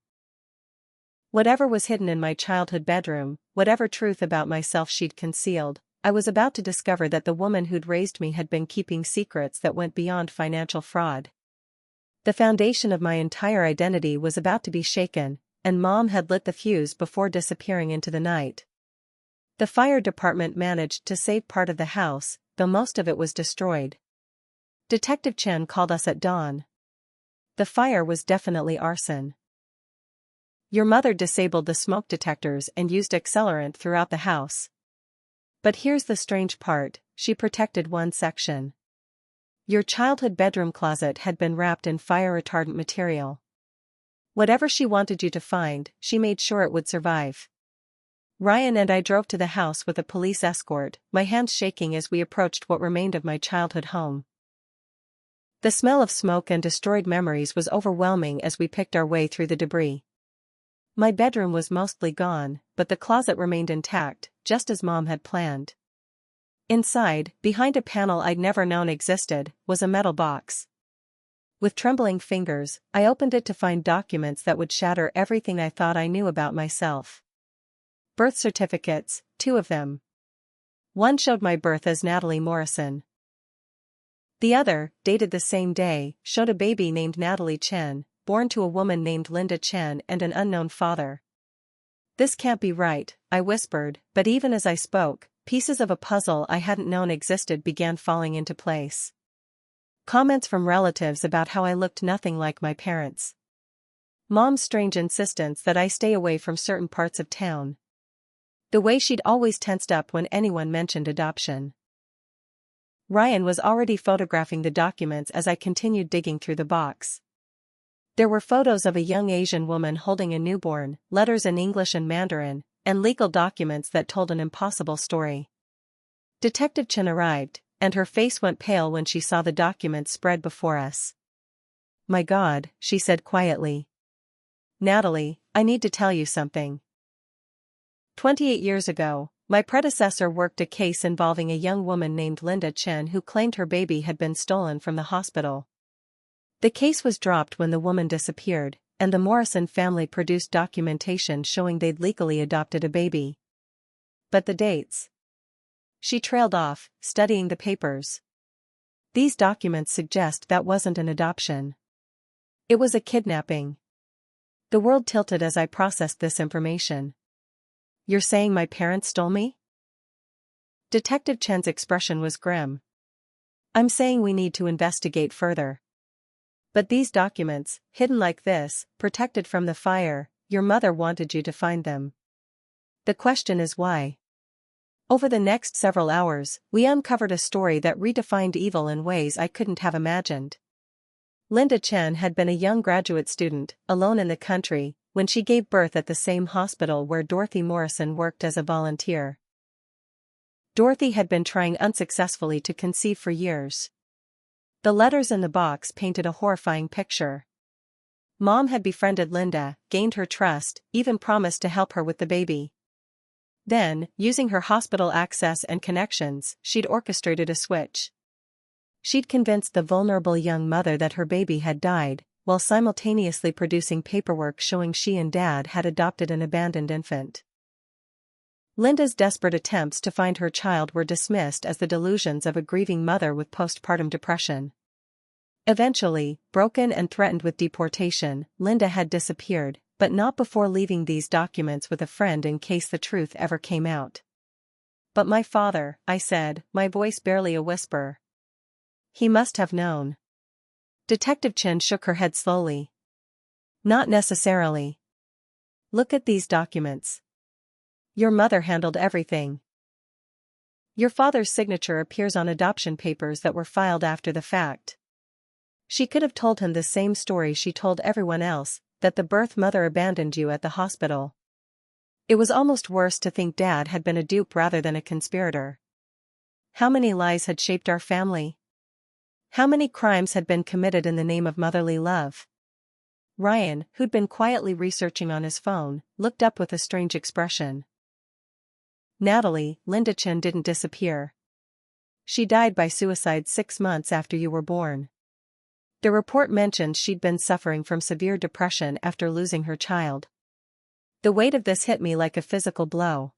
Whatever was hidden in my childhood bedroom, whatever truth about myself she'd concealed, I was about to discover that the woman who'd raised me had been keeping secrets that went beyond financial fraud. The foundation of my entire identity was about to be shaken, and Mom had lit the fuse before disappearing into the night. The fire department managed to save part of the house, though most of it was destroyed. Detective Chen called us at dawn. The fire was definitely arson. Your mother disabled the smoke detectors and used accelerant throughout the house. But here's the strange part, she protected one section. Your childhood bedroom closet had been wrapped in fire-retardant material. Whatever she wanted you to find, she made sure it would survive. Ryan and I drove to the house with a police escort, my hands shaking as we approached what remained of my childhood home. The smell of smoke and destroyed memories was overwhelming as we picked our way through the debris. My bedroom was mostly gone, but the closet remained intact, just as Mom had planned. Inside, behind a panel I'd never known existed, was a metal box. With trembling fingers, I opened it to find documents that would shatter everything I thought I knew about myself. Birth certificates, 2 of them. One showed my birth as Natalie Morrison. The other, dated the same day, showed a baby named Natalie Chen, born to a woman named Linda Chen and an unknown father. This can't be right, I whispered, but even as I spoke, pieces of a puzzle I hadn't known existed began falling into place. Comments from relatives about how I looked nothing like my parents. Mom's strange insistence that I stay away from certain parts of town. The way she'd always tensed up when anyone mentioned adoption. Ryan was already photographing the documents as I continued digging through the box. There were photos of a young Asian woman holding a newborn, letters in English and Mandarin, and legal documents that told an impossible story. Detective Chen arrived, and her face went pale when she saw the documents spread before us. "My God," she said quietly. "Natalie, I need to tell you something." 28 years ago, my predecessor worked a case involving a young woman named Linda Chen who claimed her baby had been stolen from the hospital. The case was dropped when the woman disappeared, and the Morrison family produced documentation showing they'd legally adopted a baby. But the dates. She trailed off, studying the papers. These documents suggest that wasn't an adoption. It was a kidnapping. The world tilted as I processed this information. "You're saying my parents stole me?" Detective Chen's expression was grim. "I'm saying we need to investigate further. But these documents, hidden like this, protected from the fire, your mother wanted you to find them. The question is why?" Over the next several hours, we uncovered a story that redefined evil in ways I couldn't have imagined. Linda Chen had been a young graduate student, alone in the country, when she gave birth at the same hospital where Dorothy Morrison worked as a volunteer. Dorothy had been trying unsuccessfully to conceive for years. The letters in the box painted a horrifying picture. Mom had befriended Linda, gained her trust, even promised to help her with the baby. Then, using her hospital access and connections, she'd orchestrated a switch. She'd convinced the vulnerable young mother that her baby had died, while simultaneously producing paperwork showing she and Dad had adopted an abandoned infant. Linda's desperate attempts to find her child were dismissed as the delusions of a grieving mother with postpartum depression. Eventually, broken and threatened with deportation, Linda had disappeared, but not before leaving these documents with a friend in case the truth ever came out. "But my father," I said, my voice barely a whisper. "He must have known." Detective Chen shook her head slowly. "Not necessarily. Look at these documents. Your mother handled everything. Your father's signature appears on adoption papers that were filed after the fact. She could have told him the same story she told everyone else, that the birth mother abandoned you at the hospital. It was almost worse to think Dad had been a dupe rather than a conspirator. How many lies had shaped our family? How many crimes had been committed in the name of motherly love?" Ryan, who'd been quietly researching on his phone, looked up with a strange expression. "Natalie, Linda Chen didn't disappear. She died by suicide 6 months after you were born. The report mentioned she'd been suffering from severe depression after losing her child. The weight of this hit me like a physical blow.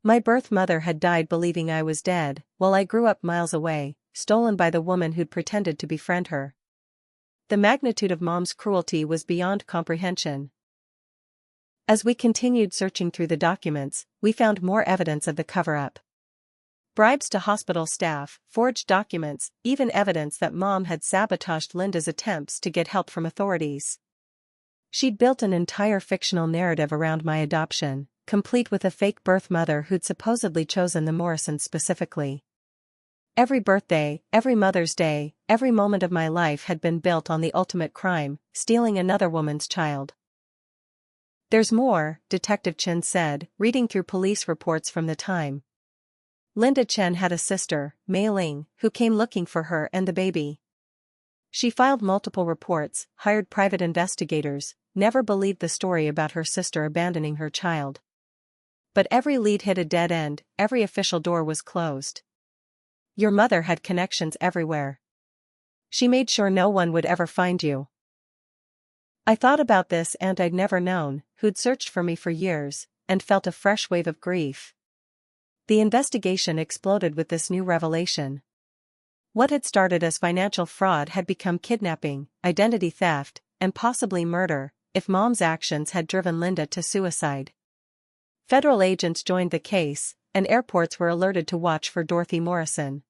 My birth mother had died believing I was dead, while I grew up miles away, stolen by the woman who'd pretended to befriend her. The magnitude of Mom's cruelty was beyond comprehension." As we continued searching through the documents, we found more evidence of the cover-up. Bribes to hospital staff, forged documents, even evidence that Mom had sabotaged Linda's attempts to get help from authorities. She'd built an entire fictional narrative around my adoption, complete with a fake birth mother who'd supposedly chosen the Morrisons specifically. Every birthday, every Mother's Day, every moment of my life had been built on the ultimate crime, stealing another woman's child. There's more, Detective Chen said, reading through police reports from the time. Linda Chen had a sister, Mei Ling, who came looking for her and the baby. She filed multiple reports, hired private investigators, never believed the story about her sister abandoning her child. But every lead hit a dead end, every official door was closed. Your mother had connections everywhere. She made sure no one would ever find you. I thought about this and I'd never known, who'd searched for me for years, and felt a fresh wave of grief. The investigation exploded with this new revelation. What had started as financial fraud had become kidnapping, identity theft, and possibly murder, if Mom's actions had driven Linda to suicide. Federal agents joined the case, and airports were alerted to watch for Dorothy Morrison.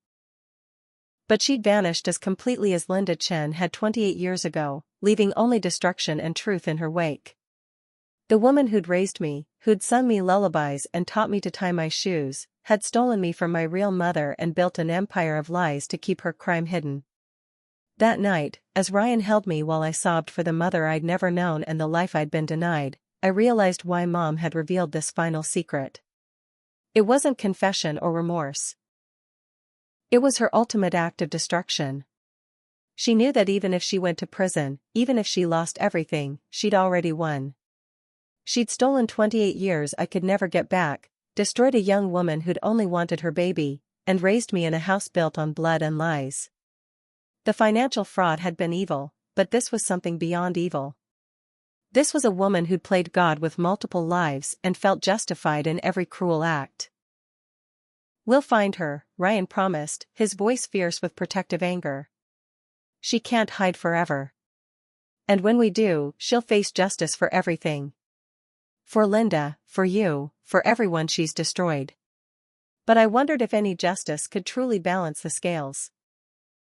But she'd vanished as completely as Linda Chen had 28 years ago, leaving only destruction and truth in her wake. The woman who'd raised me, who'd sung me lullabies and taught me to tie my shoes, had stolen me from my real mother and built an empire of lies to keep her crime hidden. That night, as Ryan held me while I sobbed for the mother I'd never known and the life I'd been denied, I realized why Mom had revealed this final secret. It wasn't confession or remorse. It was her ultimate act of destruction. She knew that even if she went to prison, even if she lost everything, she'd already won. She'd stolen 28 years I could never get back, destroyed a young woman who'd only wanted her baby, and raised me in a house built on blood and lies. The financial fraud had been evil, but this was something beyond evil. This was a woman who'd played God with multiple lives and felt justified in every cruel act. We'll find her, Ryan promised, his voice fierce with protective anger. She can't hide forever. And when we do, she'll face justice for everything. For Linda, for you, for everyone she's destroyed. But I wondered if any justice could truly balance the scales.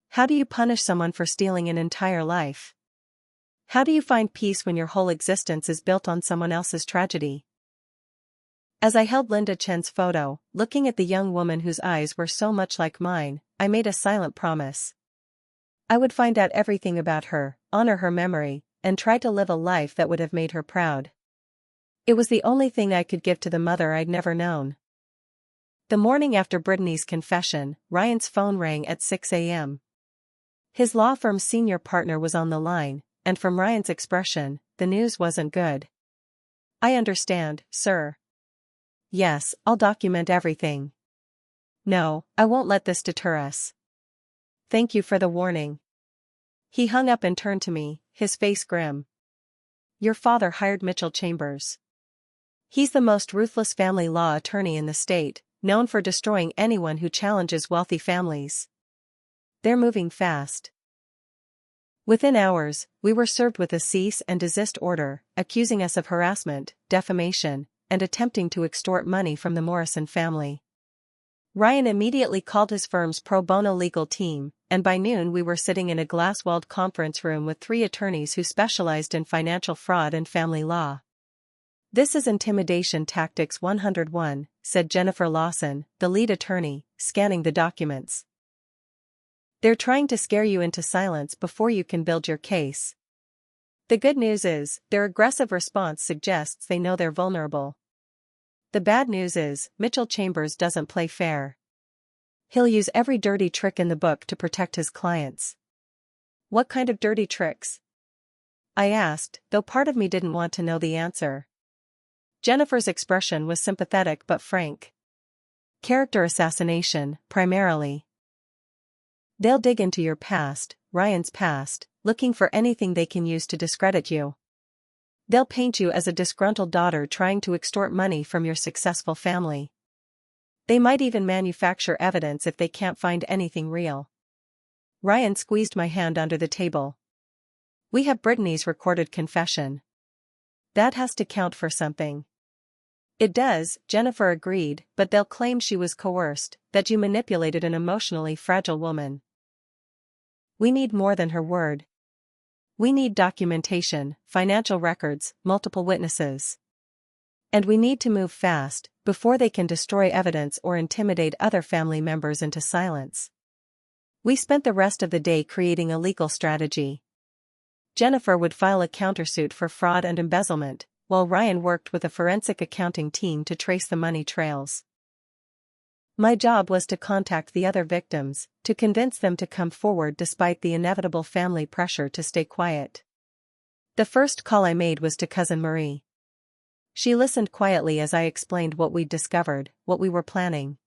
How do you punish someone for stealing an entire life? How do you find peace when your whole existence is built on someone else's tragedy? As I held Linda Chen's photo, looking at the young woman whose eyes were so much like mine, I made a silent promise. I would find out everything about her, honor her memory, and try to live a life that would have made her proud. It was the only thing I could give to the mother I'd never known. The morning after Brittany's confession, Ryan's phone rang at 6 a.m. His law firm's senior partner was on the line, and from Ryan's expression, the news wasn't good. I understand, sir. Yes, I'll document everything. No, I won't let this deter us. Thank you for the warning. He hung up and turned to me, his face grim. Your father hired Mitchell Chambers. He's the most ruthless family law attorney in the state, known for destroying anyone who challenges wealthy families. They're moving fast. Within hours, we were served with a cease and desist order, accusing us of harassment, defamation, and attempting to extort money from the Morrison family. Ryan immediately called his firm's pro bono legal team, and by noon we were sitting in a glass-walled conference room with 3 attorneys who specialized in financial fraud and family law. This is Intimidation Tactics 101, said Jennifer Lawson, the lead attorney, scanning the documents. They're trying to scare you into silence before you can build your case. The good news is, their aggressive response suggests they know they're vulnerable. The bad news is, Mitchell Chambers doesn't play fair. He'll use every dirty trick in the book to protect his clients. What kind of dirty tricks? I asked, though part of me didn't want to know the answer. Jennifer's expression was sympathetic but frank. Character assassination, primarily. They'll dig into your past, Ryan's past, looking for anything they can use to discredit you. They'll paint you as a disgruntled daughter trying to extort money from your successful family. They might even manufacture evidence if they can't find anything real. Ryan squeezed my hand under the table. We have Brittany's recorded confession. That has to count for something. It does, Jennifer agreed, but they'll claim she was coerced, that you manipulated an emotionally fragile woman. We need more than her word. We need documentation, financial records, multiple witnesses. And we need to move fast, before they can destroy evidence or intimidate other family members into silence. We spent the rest of the day creating a legal strategy. Jennifer would file a countersuit for fraud and embezzlement, while Ryan worked with a forensic accounting team to trace the money trails. My job was to contact the other victims, to convince them to come forward despite the inevitable family pressure to stay quiet. The first call I made was to Cousin Marie. She listened quietly as I explained what we'd discovered, what we were planning.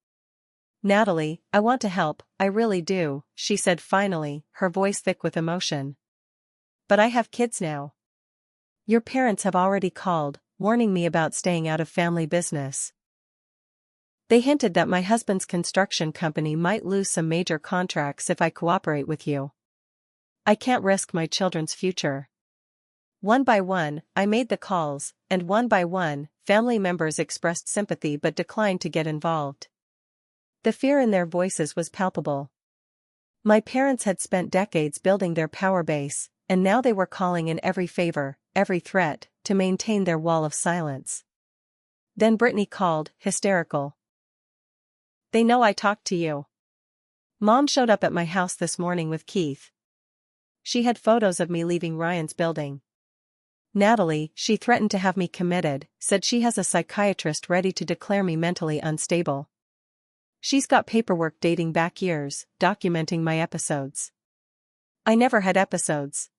"Natalie, I want to help, I really do," she said finally, her voice thick with emotion. "But I have kids now. Your parents have already called, warning me about staying out of family business. They hinted that my husband's construction company might lose some major contracts if I cooperate with you. I can't risk my children's future." One by one, I made the calls, and one by one, family members expressed sympathy but declined to get involved. The fear in their voices was palpable. My parents had spent decades building their power base, and now they were calling in every favor, every threat, to maintain their wall of silence. Then Brittany called, hysterical. "They know I talked to you. Mom showed up at my house this morning with Keith. She had photos of me leaving Ryan's building. Natalie, she threatened to have me committed, said she has a psychiatrist ready to declare me mentally unstable. She's got paperwork dating back years, documenting my episodes. I never had episodes.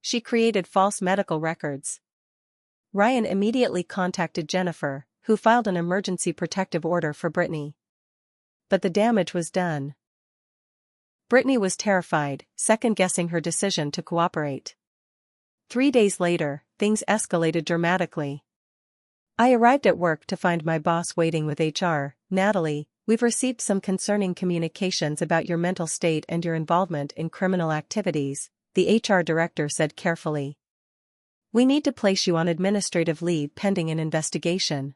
She created false medical records." Ryan immediately contacted Jennifer, who filed an emergency protective order for Brittany. But the damage was done. Brittany was terrified, second-guessing her decision to cooperate. 3 days later, things escalated dramatically. I arrived at work to find my boss waiting with HR. "Natalie, we've received some concerning communications about your mental state and your involvement in criminal activities," the HR director said carefully. "We need to place you on administrative leave pending an investigation."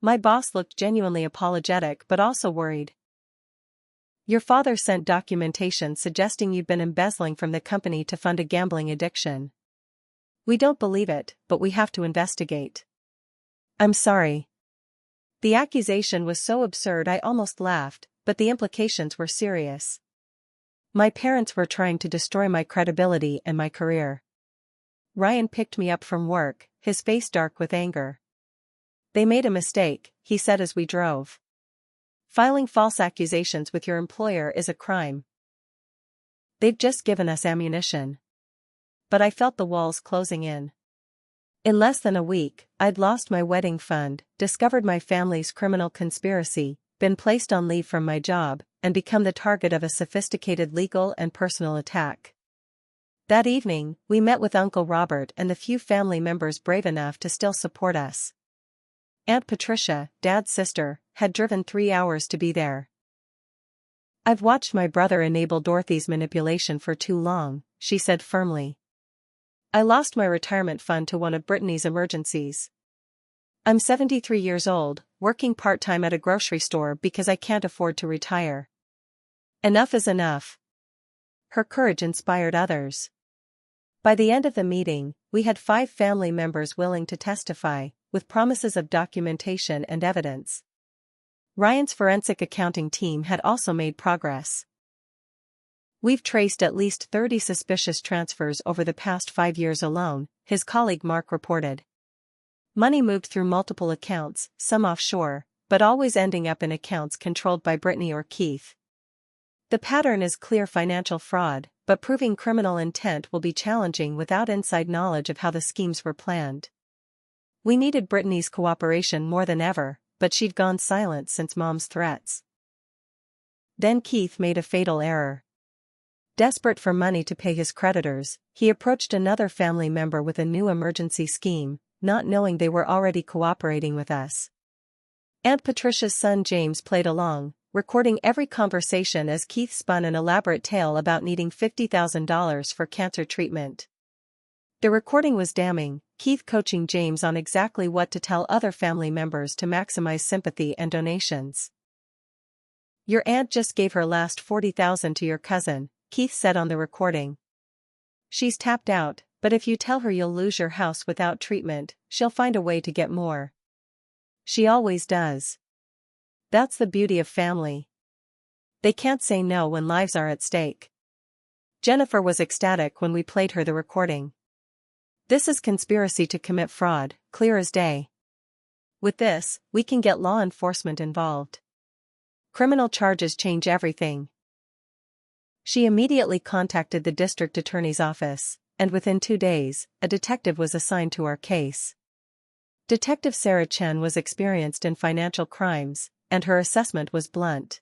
My boss looked genuinely apologetic but also worried. "Your father sent documentation suggesting you've been embezzling from the company to fund a gambling addiction. We don't believe it, but we have to investigate." "I'm sorry." The accusation was so absurd I almost laughed, but the implications were serious. My parents were trying to destroy my credibility and my career. Ryan picked me up from work, his face dark with anger. "They made a mistake," he said as we drove. "Filing false accusations with your employer is a crime. They've just given us ammunition." But I felt the walls closing in. In less than a week, I'd lost my wedding fund, discovered my family's criminal conspiracy, been placed on leave from my job, and become the target of a sophisticated legal and personal attack. That evening, we met with Uncle Robert and the few family members brave enough to still support us. Aunt Patricia, Dad's sister, had driven 3 hours to be there. "I've watched my brother enable Dorothy's manipulation for too long," she said firmly. "I lost my retirement fund to one of Brittany's emergencies. I'm 73 years old, working part-time at a grocery store because I can't afford to retire. Enough is enough." Her courage inspired others. By the end of the meeting, we had 5 family members willing to testify, with promises of documentation and evidence. Ryan's forensic accounting team had also made progress. "We've traced at least 30 suspicious transfers over the past 5 years alone," his colleague Mark reported. Money moved through multiple accounts, some offshore, but always ending up in accounts controlled by Brittany or Keith. "The pattern is clear financial fraud, but proving criminal intent will be challenging without inside knowledge of how the schemes were planned. We needed Brittany's cooperation more than ever, but she'd gone silent since Mom's threats." Then Keith made a fatal error. Desperate for money to pay his creditors, he approached another family member with a new emergency scheme, not knowing they were already cooperating with us. Aunt Patricia's son James played along, recording every conversation as Keith spun an elaborate tale about needing $50,000 for cancer treatment. The recording was damning, Keith coaching James on exactly what to tell other family members to maximize sympathy and donations. "Your aunt just gave her last $40,000 to your cousin," Keith said on the recording. "She's tapped out, But if you tell her you'll lose your house without treatment, she'll find a way to get more. She always does. That's the beauty of family. They can't say no when lives are at stake. Jennifer was ecstatic when we played her the recording. This is conspiracy to commit fraud, clear as day. With this, we can get law enforcement involved. Criminal charges change everything. She immediately contacted the district attorney's office, and within 2 days, a detective was assigned to our case. Detective Sarah Chen was experienced in financial crimes, and her assessment was blunt.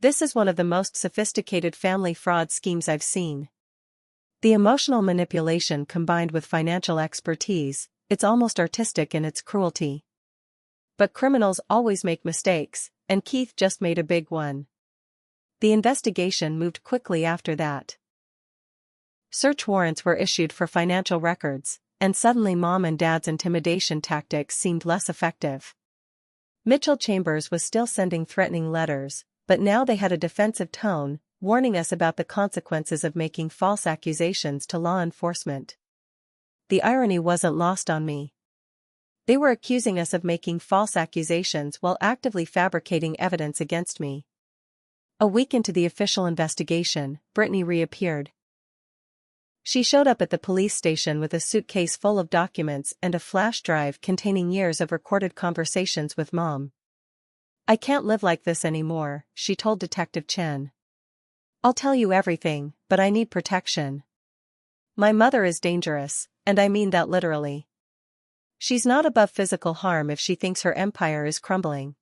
This is one of the most sophisticated family fraud schemes I've seen. The emotional manipulation combined with financial expertise, it's almost artistic in its cruelty. But criminals always make mistakes, and Keith just made a big one. The investigation moved quickly after that. Search warrants were issued for financial records, and suddenly Mom and Dad's intimidation tactics seemed less effective. Mitchell Chambers was still sending threatening letters, but now they had a defensive tone, warning us about the consequences of making false accusations to law enforcement. The irony wasn't lost on me. They were accusing us of making false accusations while actively fabricating evidence against me. A week into the official investigation, Brittany reappeared. She showed up at the police station with a suitcase full of documents and a flash drive containing years of recorded conversations with Mom. "I can't live like this anymore," she told Detective Chen. "I'll tell you everything, but I need protection. My mother is dangerous, and I mean that literally. She's not above physical harm if she thinks her empire is crumbling."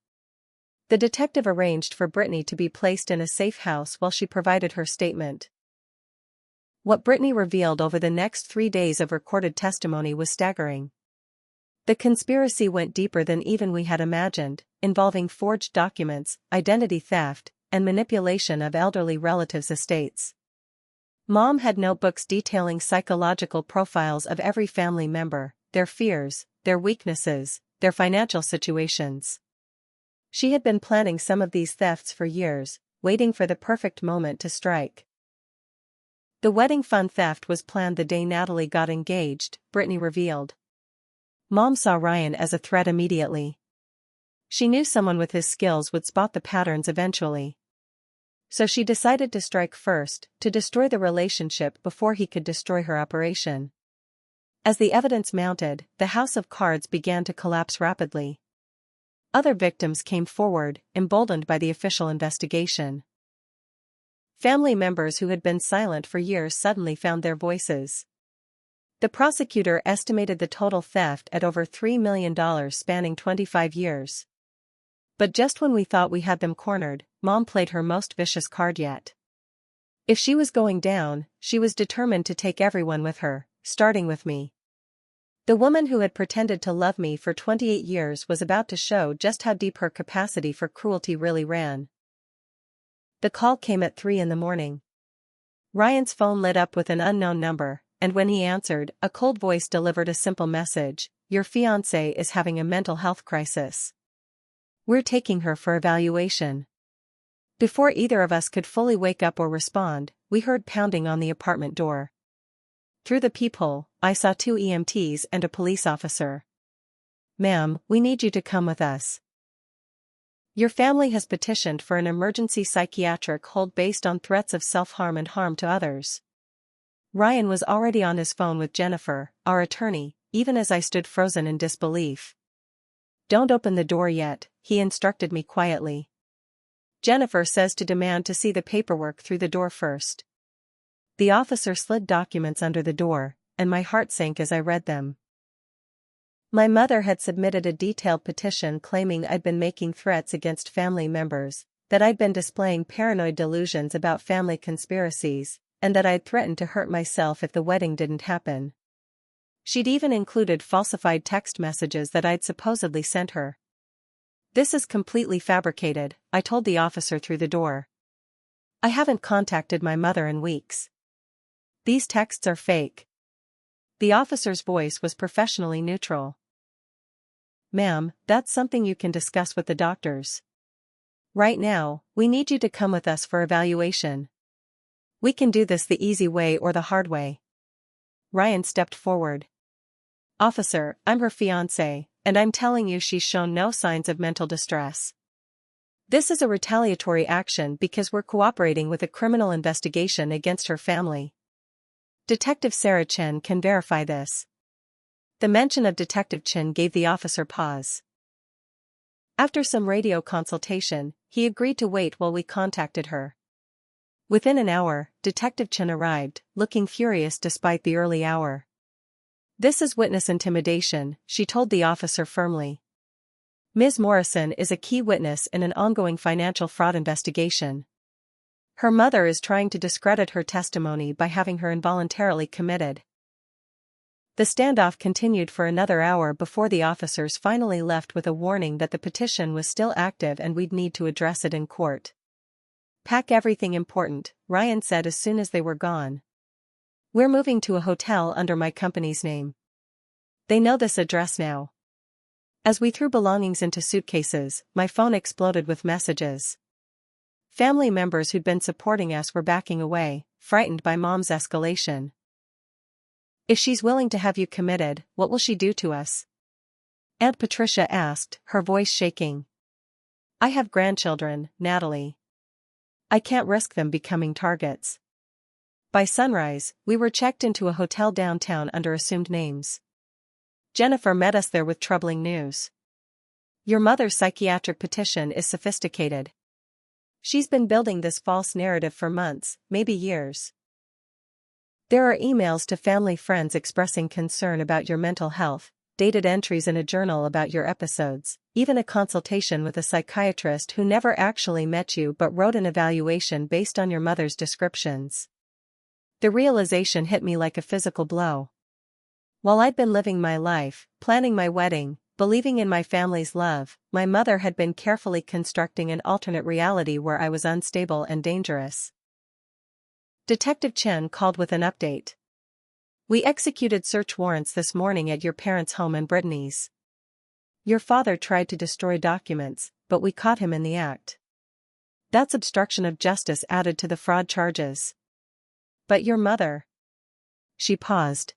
The detective arranged for Brittany to be placed in a safe house while she provided her statement. What Brittany revealed over the next 3 days of recorded testimony was staggering. The conspiracy went deeper than even we had imagined, involving forged documents, identity theft, and manipulation of elderly relatives' estates. Mom had notebooks detailing psychological profiles of every family member, their fears, their weaknesses, their financial situations. She had been planning some of these thefts for years, waiting for the perfect moment to strike. The wedding fund theft was planned the day Natalie got engaged, Brittany revealed. Mom saw Ryan as a threat immediately. She knew someone with his skills would spot the patterns eventually. So she decided to strike first, to destroy the relationship before he could destroy her operation. As the evidence mounted, the house of cards began to collapse rapidly. Other victims came forward, emboldened by the official investigation. Family members who had been silent for years suddenly found their voices. The prosecutor estimated the total theft at over $3 million spanning 25 years. But just when we thought we had them cornered, Mom played her most vicious card yet. If she was going down, she was determined to take everyone with her, starting with me. The woman who had pretended to love me for 28 years was about to show just how deep her capacity for cruelty really ran. The call came at 3 a.m. Ryan's phone lit up with an unknown number, and when he answered, a cold voice delivered a simple message: "Your fiancé is having a mental health crisis. We're taking her for evaluation." Before either of us could fully wake up or respond, we heard pounding on the apartment door. Through the peephole, I saw 2 EMTs and a police officer. "Ma'am, we need you to come with us. Your family has petitioned for an emergency psychiatric hold based on threats of self-harm and harm to others." Ryan was already on his phone with Jennifer, our attorney, even as I stood frozen in disbelief. "Don't open the door yet," he instructed me quietly. "Jennifer says to demand to see the paperwork through the door first." The officer slid documents under the door, and my heart sank as I read them. My mother had submitted a detailed petition claiming I'd been making threats against family members, that I'd been displaying paranoid delusions about family conspiracies, and that I'd threatened to hurt myself if the wedding didn't happen. She'd even included falsified text messages that I'd supposedly sent her. "This is completely fabricated," I told the officer through the door. "I haven't contacted my mother in weeks. These texts are fake." The officer's voice was professionally neutral. "Ma'am, that's something you can discuss with the doctors. Right now, we need you to come with us for evaluation. We can do this the easy way or the hard way." Ryan stepped forward. "Officer, I'm her fiancé, and I'm telling you she's shown no signs of mental distress. This is a retaliatory action because we're cooperating with a criminal investigation against her family. Detective Sarah Chen can verify this." The mention of Detective Chen gave the officer pause. After some radio consultation, he agreed to wait while we contacted her. Within an hour, Detective Chen arrived, looking furious despite the early hour. "This is witness intimidation," she told the officer firmly. "Ms. Morrison is a key witness in an ongoing financial fraud investigation. Her mother is trying to discredit her testimony by having her involuntarily committed." The standoff continued for another hour before the officers finally left with a warning that the petition was still active and we'd need to address it in court. "Pack everything important," Ryan said as soon as they were gone. "We're moving to a hotel under my company's name. They know this address now." As we threw belongings into suitcases, my phone exploded with messages. Family members who'd been supporting us were backing away, frightened by Mom's escalation. "If she's willing to have you committed, what will she do to us?" Aunt Patricia asked, her voice shaking. "I have grandchildren, Natalie. I can't risk them becoming targets." By sunrise, we were checked into a hotel downtown under assumed names. Jennifer met us there with troubling news. "Your mother's psychiatric petition is sophisticated. She's been building this false narrative for months, maybe years. There are emails to family friends expressing concern about your mental health, dated entries in a journal about your episodes, even a consultation with a psychiatrist who never actually met you but wrote an evaluation based on your mother's descriptions." The realization hit me like a physical blow. While I'd been living my life, planning my wedding, believing in my family's love, my mother had been carefully constructing an alternate reality where I was unstable and dangerous. Detective Chen called with an update. "We executed search warrants this morning at your parents' home and Brittany's. Your father tried to destroy documents, but we caught him in the act. That's obstruction of justice added to the fraud charges." "But your mother..." She paused.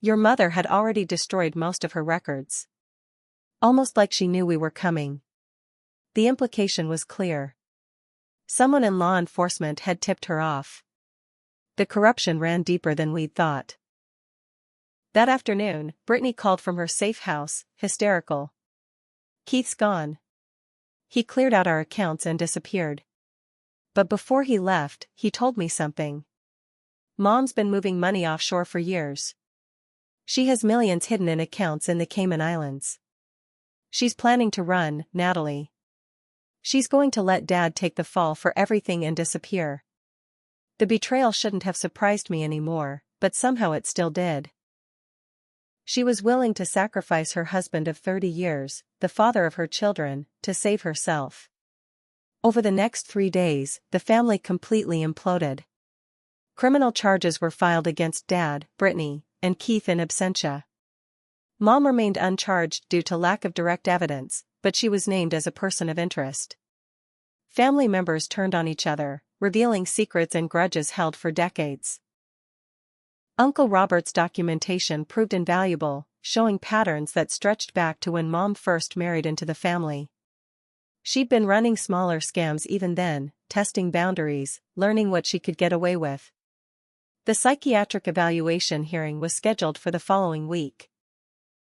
"Your mother had already destroyed most of her records." Almost like she knew we were coming. The implication was clear. Someone in law enforcement had tipped her off. The corruption ran deeper than we'd thought. That afternoon, Brittany called from her safe house, hysterical. "Keith's gone. He cleared out our accounts and disappeared. But before he left, he told me something. Mom's been moving money offshore for years. She has millions hidden in accounts in the Cayman Islands. She's planning to run, Natalie. She's going to let Dad take the fall for everything and disappear." The betrayal shouldn't have surprised me anymore, but somehow it still did. She was willing to sacrifice her husband of 30 years, the father of her children, to save herself. Over the next 3 days, the family completely imploded. Criminal charges were filed against Dad, Brittany, and Keith in absentia. Mom remained uncharged due to lack of direct evidence, but she was named as a person of interest. Family members turned on each other, revealing secrets and grudges held for decades. Uncle Robert's documentation proved invaluable, showing patterns that stretched back to when Mom first married into the family. She'd been running smaller scams even then, testing boundaries, learning what she could get away with. The psychiatric evaluation hearing was scheduled for the following week.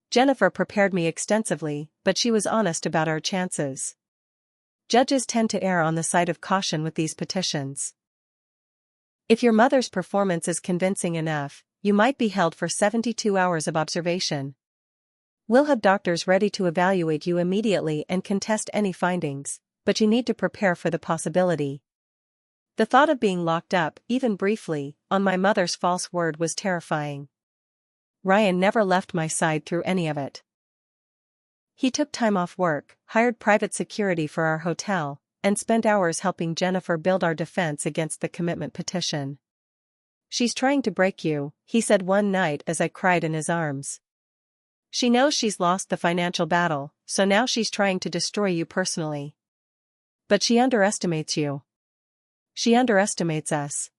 Jennifer prepared me extensively, but she was honest about our chances. Judges tend to err on the side of caution with these petitions. "If your mother's performance is convincing enough, you might be held for 72 hours of observation. We'll have doctors ready to evaluate you immediately and contest any findings, but you need to prepare for the possibility." The thought of being locked up, even briefly, on my mother's false word was terrifying. Ryan never left my side through any of it. He took time off work, hired private security for our hotel, and spent hours helping Jennifer build our defense against the commitment petition. "She's trying to break you," he said one night as I cried in his arms. "She knows she's lost the financial battle, so now she's trying to destroy you personally. But she underestimates you. She underestimates us."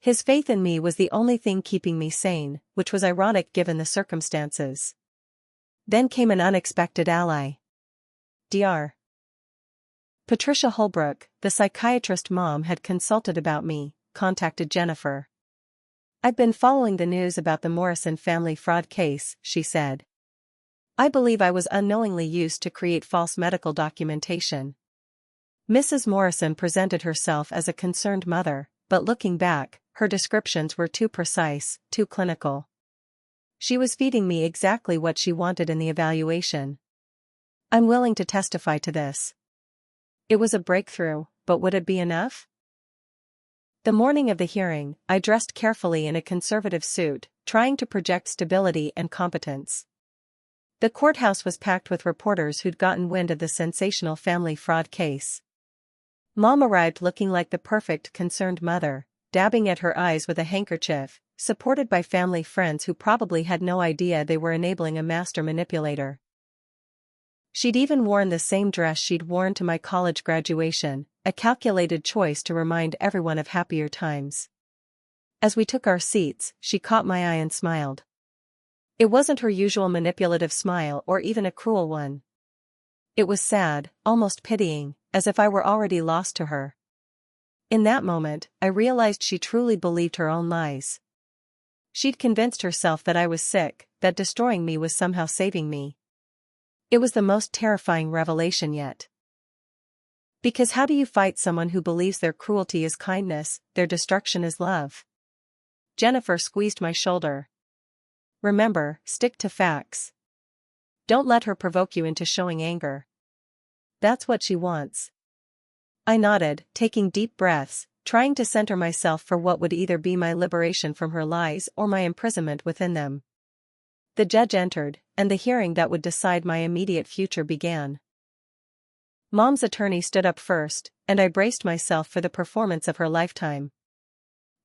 His faith in me was the only thing keeping me sane, which was ironic given the circumstances. Then came an unexpected ally. Dr. Patricia Holbrook, the psychiatrist Mom had consulted about me, contacted Jennifer. "I've been following the news about the Morrison family fraud case," she said. "I believe I was unknowingly used to create false medical documentation." Mrs. Morrison presented herself as a concerned mother, but looking back, her descriptions were too precise, too clinical. She was feeding me exactly what she wanted in the evaluation. I'm willing to testify to this. It was a breakthrough, but would it be enough? The morning of the hearing, I dressed carefully in a conservative suit, trying to project stability and competence. The courthouse was packed with reporters who'd gotten wind of the sensational family fraud case. Mom arrived looking like the perfect concerned mother, dabbing at her eyes with a handkerchief, supported by family friends who probably had no idea they were enabling a master manipulator. She'd even worn the same dress she'd worn to my college graduation, a calculated choice to remind everyone of happier times. As we took our seats, she caught my eye and smiled. It wasn't her usual manipulative smile or even a cruel one. It was sad, almost pitying, as if I were already lost to her. In that moment, I realized she truly believed her own lies. She'd convinced herself that I was sick, that destroying me was somehow saving me. It was the most terrifying revelation yet. Because how do you fight someone who believes their cruelty is kindness, their destruction is love? Jennifer squeezed my shoulder. "Remember, stick to facts. Don't let her provoke you into showing anger. That's what she wants." I nodded, taking deep breaths, trying to center myself for what would either be my liberation from her lies or my imprisonment within them. The judge entered, and the hearing that would decide my immediate future began. Mom's attorney stood up first, and I braced myself for the performance of her lifetime.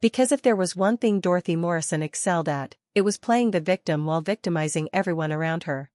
Because if there was one thing Dorothy Morrison excelled at, it was playing the victim while victimizing everyone around her.